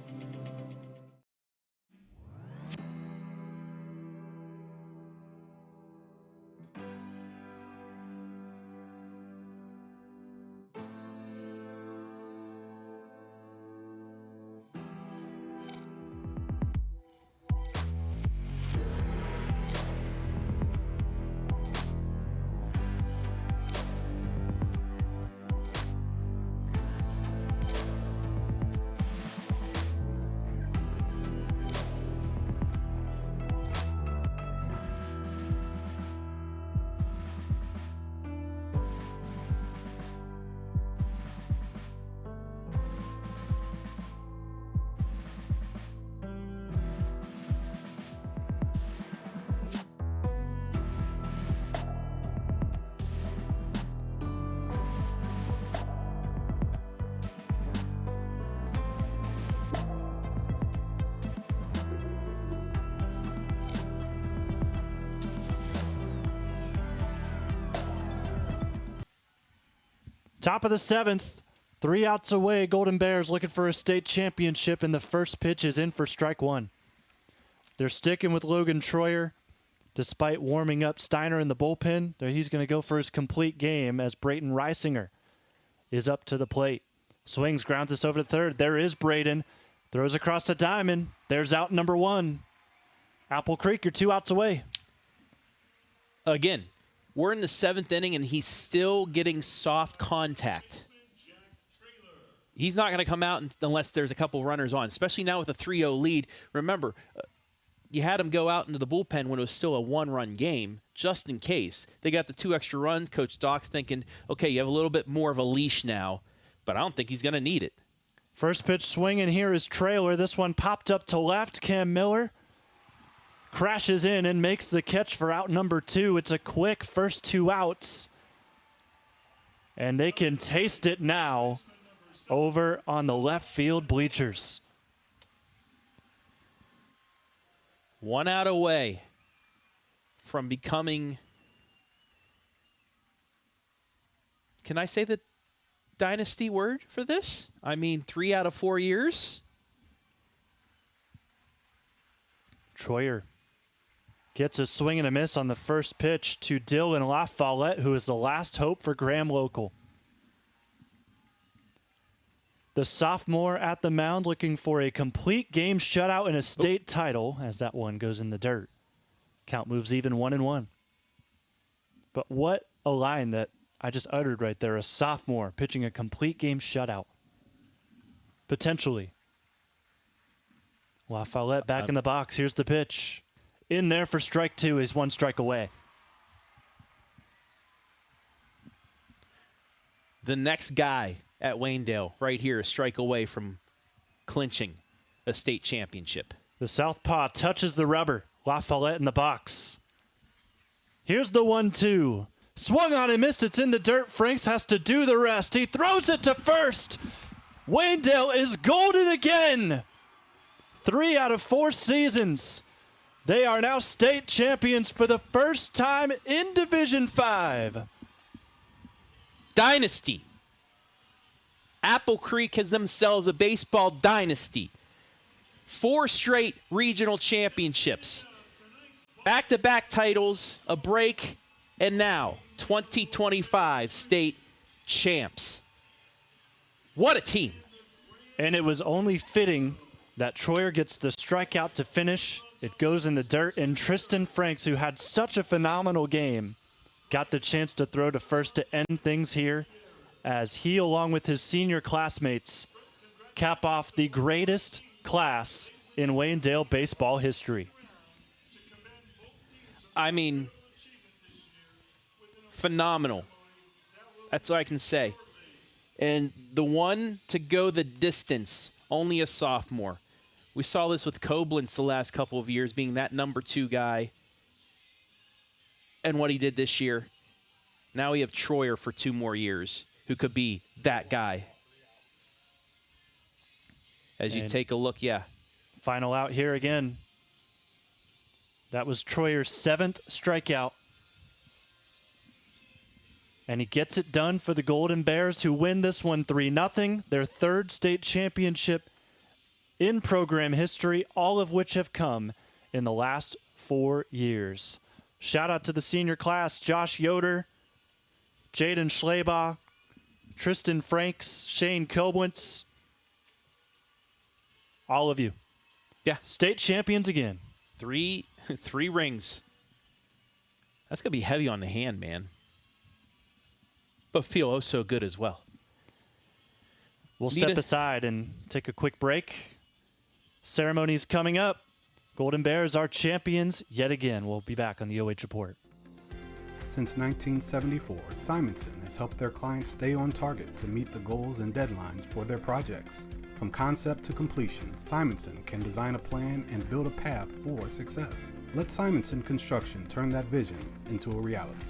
Top of the 7th, 3 outs away. Golden Bears looking for a state championship, and the first pitch is in for strike 1. They're sticking with Logan Troyer. Despite warming up Steiner in the bullpen, he's going to go for his complete game as Brayton Reisinger is up to the plate. Swings, grounds this over to third. There is Braden. Throws across the diamond. There's out number 1. Apple Creek, you're 2 outs away. Again, We're in the 7th inning, and he's still getting soft contact. He's not going to come out unless there's a couple runners on, especially now with a 3-0 lead. Remember, you had him go out into the bullpen when it was still a 1-run game, just in case. They got the 2 extra runs. Coach Doc's thinking, okay, you have a little bit more of a leash now, but I don't think he's going to need it. First pitch swinging here is Trailer. This one popped up to left. Cam Miller crashes in and makes the catch for out number 2. It's a quick first 2 outs. And they can taste it now over on the left field bleachers. 1 out away from becoming, can I say the dynasty word for this? I mean, 3 out of 4 years. Troyer gets a swing and a miss on the first pitch to Dylan La Follette, who is the last hope for Graham Local. The sophomore at the mound looking for a complete game shutout and a state title as that one goes in the dirt. Count moves even 1-1. But what a line that I just uttered right there. A sophomore pitching a complete game shutout. Potentially. La Follette back in the box. Here's the pitch. In there for strike 2. He's 1 strike away. The next guy at Waynedale right here, a strike away from clinching a state championship. The southpaw touches the rubber. La Follette in the box. Here's the 1-2. Swung on and missed. It's in the dirt. Franks has to do the rest. He throws it to first. Waynedale is golden again. 3 out of 4 seasons. They are now state champions for the first time in Division 5. Dynasty. Apple Creek has themselves a baseball dynasty. 4 straight regional championships. Back-to-back titles, a break, and now 2025 state champs. What a team. And it was only fitting that Troyer gets the strikeout to finish. It goes in the dirt, and Tristan Franks, who had such a phenomenal game, got the chance to throw to first to end things here as he, along with his senior classmates, cap off the greatest class in Waynedale baseball history. I mean, phenomenal. That's all I can say. And the one to go the distance, only a sophomore. We saw this with Koblenz the last couple of years, being that number 2 guy, and what he did this year. Now we have Troyer for 2 more years, who could be that guy. As you take a look, yeah. Final out here again. That was Troyer's 7th strikeout. And he gets it done for the Golden Bears, who win this one 3-0, their 3rd state championship in program history, all of which have come in the last 4 years. Shout out to the senior class, Josh Yoder, Jaden Schleybaugh, Tristan Franks, Shane Koblenz, all of you. Yeah. State champions again. 3 rings. That's going to be heavy on the hand, man. But feel oh so good as well. We'll step aside and take a quick break. Ceremony's coming up. Golden Bears are champions yet again. We'll be back on the OH Report. Since 1974, Simonson has helped their clients stay on target to meet the goals and deadlines for their projects. From concept to completion, Simonson can design a plan and build a path for success. Let Simonson Construction turn that vision into a reality.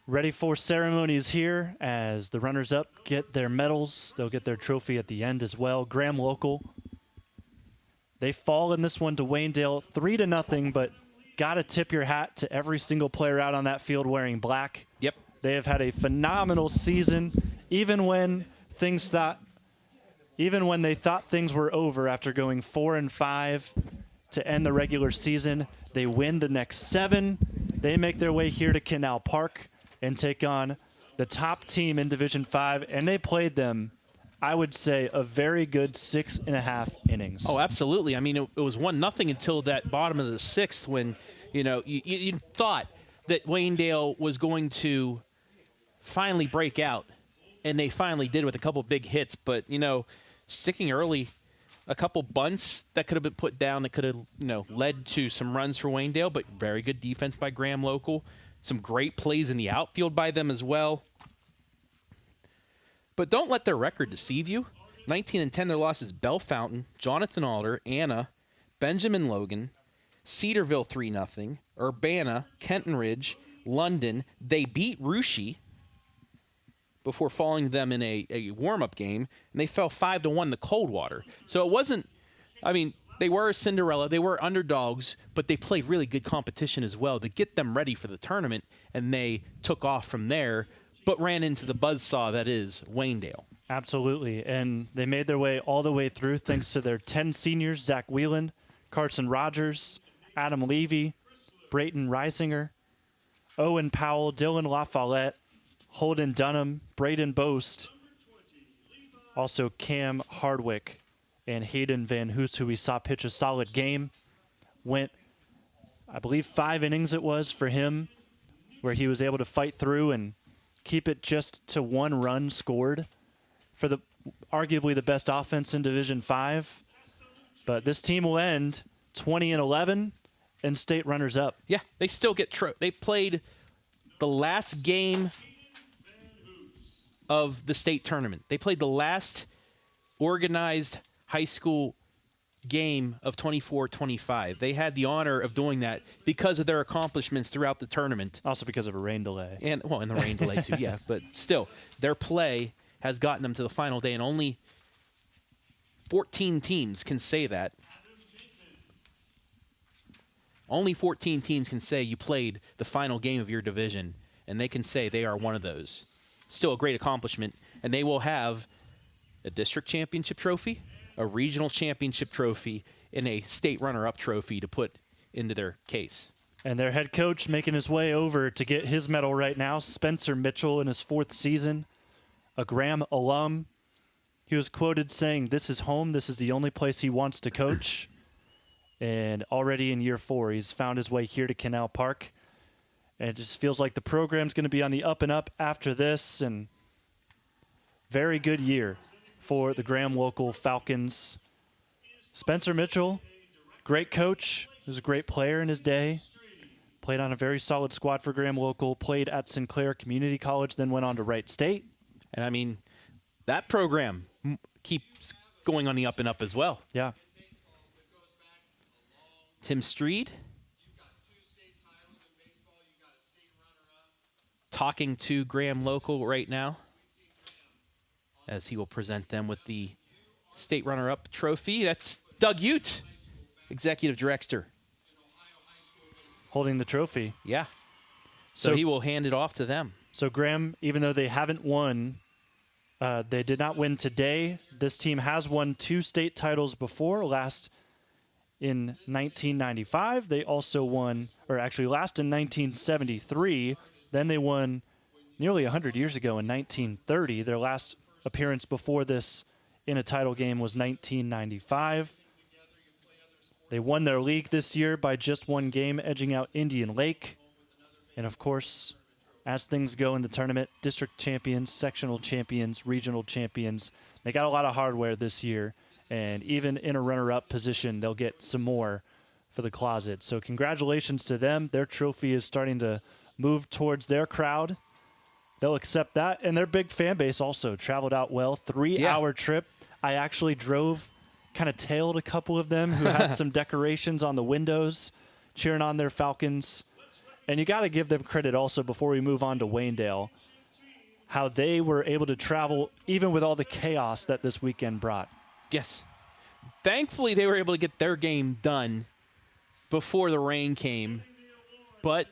Ready for ceremonies here as the runners-up get their medals. They'll get their trophy at the end as well. Graham Local. They fall in this one to Waynedale 3-0, but got to tip your hat to every single player out on that field wearing black. Yep. They have had a phenomenal season, even when they thought things were over after going 4-5 to end the regular season. They win the next 7. They make their way here to Canal Park and take on the top team in Division 5, and they played them, I would say, a very good 6.5 innings. Oh, absolutely. I mean, it was 1-0 until that bottom of the 6th when, you thought that Waynedale was going to finally break out, and they finally did with a couple big hits. But, sticking early, a couple bunts that could have been put down that could have, led to some runs for Waynedale, but very good defense by Graham Local. Some great plays in the outfield by them as well. But don't let their record deceive you. 19-10, their losses: Bell Fountain, Jonathan Alder, Anna, Benjamin Logan, Cedarville 3-0, Urbana, Kenton Ridge, London. They beat Russia before falling to them in a warm-up game, and they fell 5-1 to Coldwater. So it wasn't, they were a Cinderella, they were underdogs, but they played really good competition as well to get them ready for the tournament, and they took off from there, but ran into the buzzsaw that is Waynedale. Absolutely, and they made their way all the way through thanks to their 10 seniors: Zach Whelan, Carson Rogers, Adam Levy, Brayton Reisinger, Owen Powell, Dylan LaFollette, Holden Dunham, Braden Boast, also Cam Hardwick, and Hayden Van Hoos, who we saw pitch a solid game. Went, I believe, 5 innings it was for him, where he was able to fight through and keep it just to 1 run scored for arguably the best offense in Division 5. But this team will end 20-11 and state runners-up. Yeah, they still get they played the last game of the state tournament. They played the last organized high school game of 24-25. They had the honor of doing that because of their accomplishments throughout the tournament. Also because of a rain delay. And the rain delay too, yeah. But still, their play has gotten them to the final day, and only 14 teams can say that. Only 14 teams can say you played the final game of your division, and they can say they are one of those. Still a great accomplishment, and they will have a district championship trophy, a regional championship trophy, and a state runner-up trophy to put into their case. And their head coach making his way over to get his medal right now, Spencer Mitchell, in his 4th season, a Graham alum. He was quoted saying, "This is home. This is the only place he wants to coach." And already in year 4, he's found his way here to Canal Park. And it just feels like the program's going to be on the up and up after this. And very good year for the Graham Local Falcons. Spencer Mitchell, great coach. He was a great player in his day. Played on a very solid squad for Graham Local. Played at Sinclair Community College, then went on to Wright State. And, that program keeps going on the up and up as well. Yeah. Tim Streed talking to Graham Local right now as he will present them with the state runner-up trophy. That's Doug Ute, executive director. Holding the trophy. Yeah. So he will hand it off to them. So Graham, even though they haven't won, they did not win today. This team has won 2 state titles before, last in 1995. They also won, or actually last in 1973. Then they won nearly 100 years ago in 1930. Their last appearance before this in a title game was 1995. They won their league this year by just 1 game, edging out Indian Lake. And of course, as things go in the tournament, district champions, sectional champions, regional champions. They got a lot of hardware this year, and even in a runner-up position, they'll get some more for the closet. So congratulations to them. Their trophy is starting to move towards their crowd. They'll accept that, and their big fan base also traveled out well. 3-hour trip. I actually drove, kind of tailed a couple of them who had some decorations on the windows, cheering on their Falcons. And you got to give them credit also before we move on to Waynedale, how they were able to travel even with all the chaos that this weekend brought. Yes. Thankfully, they were able to get their game done before the rain came, but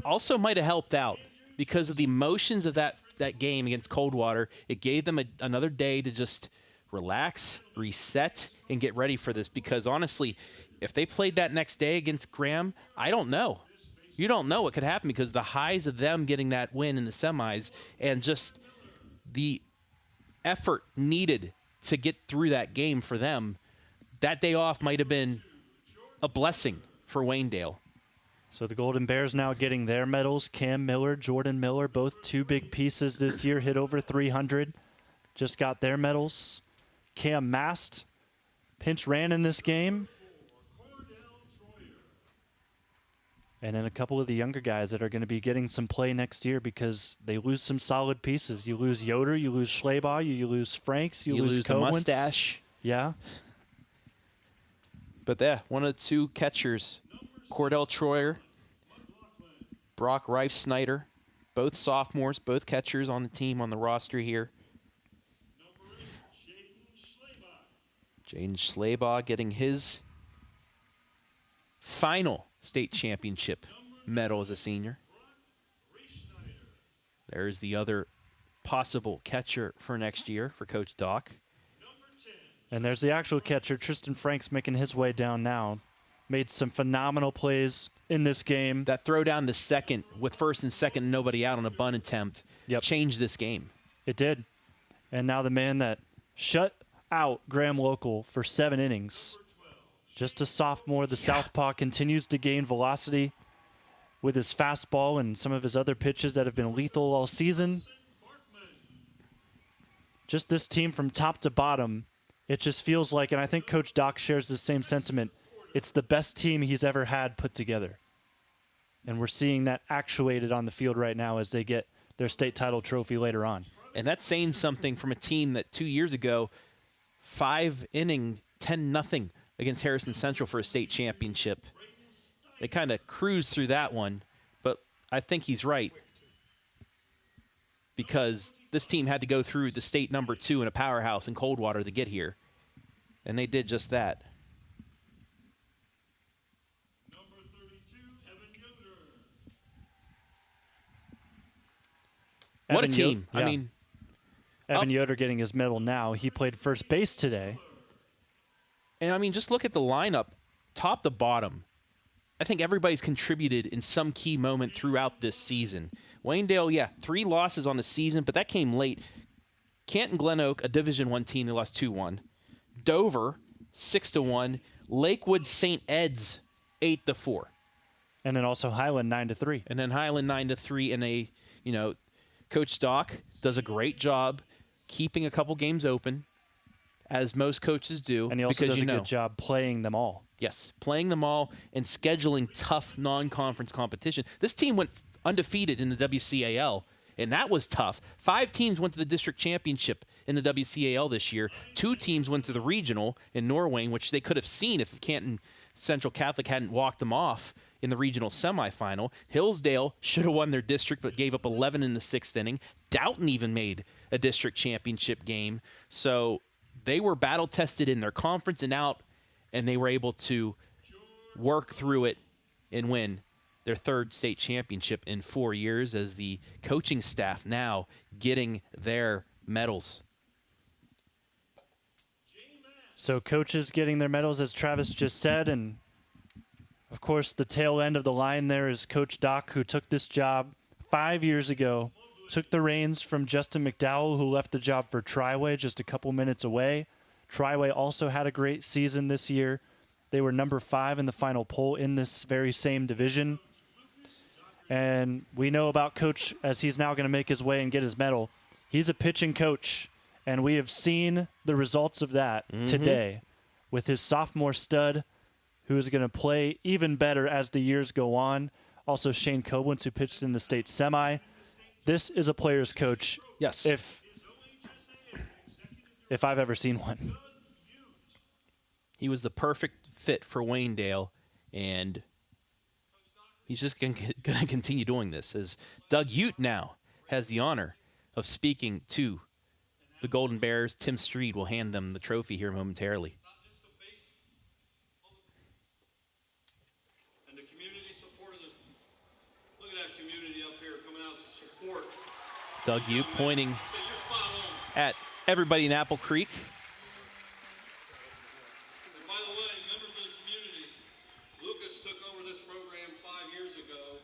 also might have helped out because of the emotions of that game against Coldwater. It gave them another day to just relax, reset, and get ready for this because, honestly, if they played that next day against Graham, I don't know. You don't know what could happen because the highs of them getting that win in the semis and just the effort needed to get through that game for them, that day off might have been a blessing for Waynedale. So the Golden Bears now getting their medals. Cam Miller, Jordan Miller, both two big pieces this year, hit over 300. Just got their medals. Cam Mast, pinch ran in this game. And then a couple of the younger guys that are going to be getting some play next year because they lose some solid pieces. You lose Yoder, you lose Schlebaugh, you lose Franks, you lose the Kowens. mustache. Yeah. But yeah, one of the two catchers, Cordell Troyer, Brock Reif Snyder, both sophomores, both catchers on the team on the roster here. Jaden Schlebaugh getting his final state championship medal as a senior. There's the other possible catcher for next year for Coach Doc. And there's the actual catcher, Tristan Franks, making his way down now. Made some phenomenal plays in this game. That throw down the second with first and second, nobody out on a bunt attempt changed this game. It did. And now the man that shut out Graham Local for 7 innings. Just a sophomore, the southpaw continues to gain velocity with his fastball and some of his other pitches that have been lethal all season. Just this team from top to bottom, it just feels like, and I think Coach Doc shares the same sentiment, it's the best team he's ever had put together. And we're seeing that actuated on the field right now as they get their state title trophy later on. And that's saying something from a team that 2 years ago, 5-inning, 10-0 against Harrison Central for a state championship. They kind of cruised through that one, but I think he's right because this team had to go through the state number 2 in a powerhouse in Coldwater to get here, and they did just that. Number 32, Evan Yoder. What a Evan team. Yo- I yeah. mean, Evan Yoder getting his medal now. He played first base today. and I mean, just look at the lineup, top to bottom. I think everybody's contributed in some key moment throughout this season. Waynedale, 3 losses on the season, but that came late. Canton Glen Oak, a Division I team, they lost 2-1. Dover, 6-1. Lakewood St. Ed's, 8-4. And then also Highland 9-3. And then Highland 9-3, and Coach Doc does a great job keeping a couple games open, as most coaches do. And he also because does a good job playing them all. Yes, playing them all and scheduling tough non-conference competition. This team went undefeated in the WCAL, and that was tough. 5 teams went to the district championship in the WCAL this year. 2 teams went to the regional in Norway, which they could have seen if Canton Central Catholic hadn't walked them off in the regional semifinal. Hillsdale should have won their district but gave up 11 in the 6th inning. Doughton even made a district championship game. So they were battle-tested in their conference and out, and they were able to work through it and win their 3rd state championship in 4 years as the coaching staff now getting their medals. So coaches getting their medals, as Travis just said, and of course the tail end of the line there is Coach Doc, who took this job 5 years ago, took the reins from Justin McDowell, who left the job for Triway just a couple minutes away. Triway also had a great season this year. They were number 5 in the final poll in this very same division. And we know about Coach, as he's now going to make his way and get his medal. He's a pitching coach, and we have seen the results of that today with his sophomore stud, who is going to play even better as the years go on. Also Shane Koblenz, who pitched in the state semi. This is a player's coach. Yes. If I've ever seen one. He was the perfect fit for Waynedale, and He's just going to continue doing this, as Doug Ute now has the honor of speaking to the Golden Bears. Tim Street will hand them the trophy here momentarily. And the community supported this. Look at that community up here coming out to support. Doug Ute pointing Say, you're spot on. at everybody in Apple Creek. And by the way, members of the community, Lucas took over this program 5 years ago,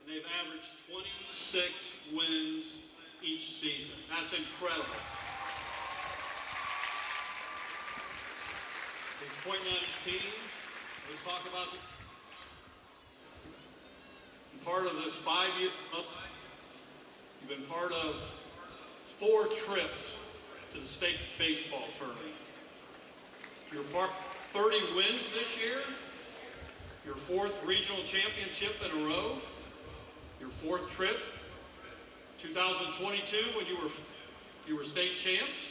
and they've averaged 26 wins each season. That's incredible. He's pointing out his team. Let's talk about part of this 5-year. You've been part of 4 trips to the state baseball tournament. You're part 30 wins this year. Your 4th regional championship in a row. Your 4th trip. 2022 when you were state champs.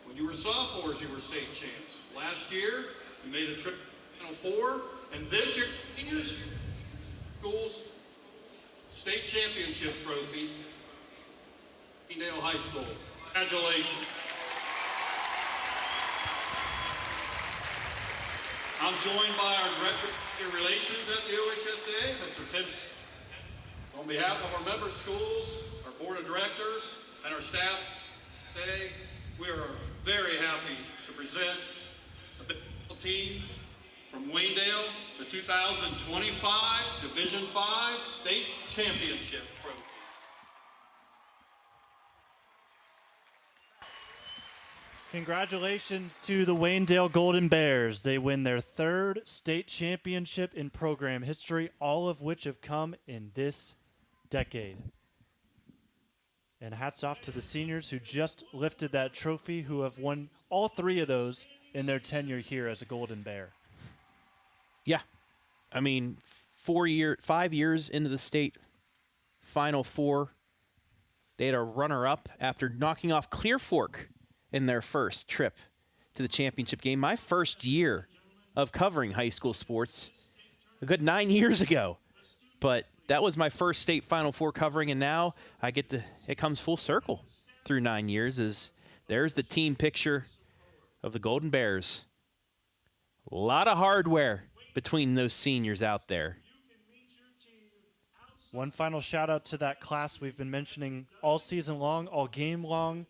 When you were sophomores, you were state champs. Last year, you made a trip to Final Four, and this year, seniors, schools state championship trophy, Waynedale High School. Congratulations. I'm joined by our Director of Relations at the OHSA, Mr. Tim. On behalf of our member schools, our board of directors, and our staff today, we are very happy to present a baseball team from Waynedale, the 2025 Division V State Championship Trophy. Congratulations to the Waynedale Golden Bears. They win their 3rd state championship in program history, all of which have come in this decade. And hats off to the seniors who just lifted that trophy, who have won all 3 of those in their tenure here as a Golden Bear. Yeah. I mean, 5 years into the state Final Four, they had a runner-up after knocking off Clear Fork in their first trip to the championship game. My first year of covering high school sports, a good 9 years ago. But that was my first state Final Four covering, and now I get to, it comes full circle through 9 years. As there's the team picture of the Golden Bears. A lot of hardware between those seniors out there. One final shout out to that class we've been mentioning all season long, all game long.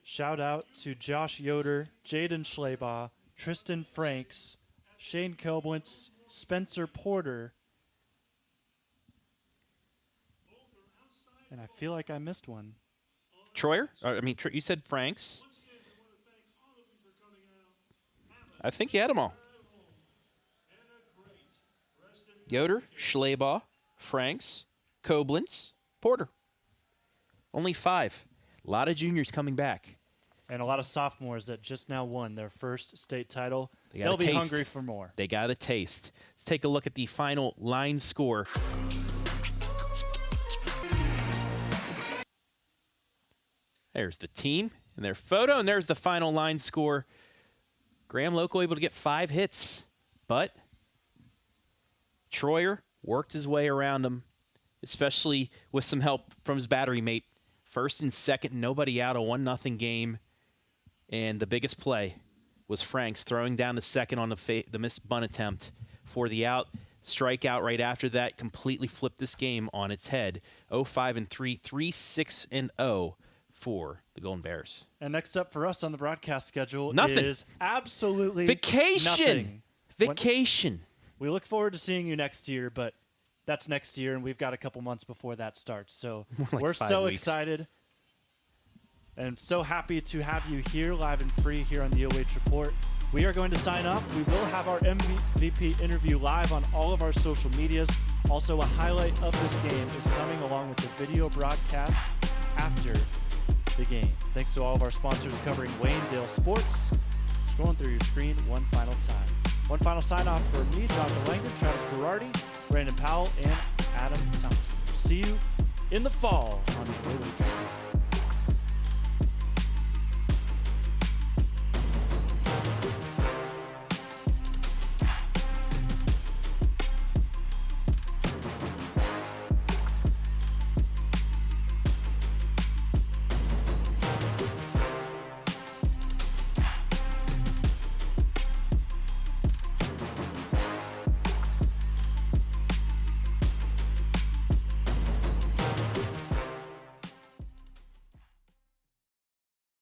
Shout out to Josh Yoder, Jaden Schleybaugh, Tristan Franks, Shane Kelblitz, Spencer Porter. And I feel like I missed one. Troyer? You said Franks. I think you had them all. Yoder, Schleybaugh, Franks, Koblenz, Porter. Only 5. A lot of juniors coming back. And a lot of sophomores that just now won their first state title. They'll be hungry for more. They got a taste. Let's take a look at the final line score. There's the team and their photo, and there's the final line score. Graham Local able to get 5 hits, but Troyer worked his way around him, especially with some help from his battery mate. 1st and 2nd, nobody out, a 1-0 game. And the biggest play was Franks throwing down the 2nd on the missed bunt attempt for the out. Strikeout right after that completely flipped this game on its head. 0-5-3, 3-6-0 for the Golden Bears. And next up for us on the broadcast schedule Nothing. is absolutely Vacation. nothing. Vacation. We look forward to seeing you next year, but that's next year, and we've got a couple months before that starts. So Like we're 5 so weeks. excited and so happy to have you here live and free here on the OH Report. We are going to sign off. We will have our MVP interview live on all of our social medias. Also, a highlight of this game is coming along with the video broadcast after the game. Thanks to all of our sponsors covering Waynedale sports. Scrolling through your screen one final time. One final sign-off for me, Jonathan Langdon, Travis Berardi, Brandon Powell, and Adam Thompson. See you in the fall on the OH Report.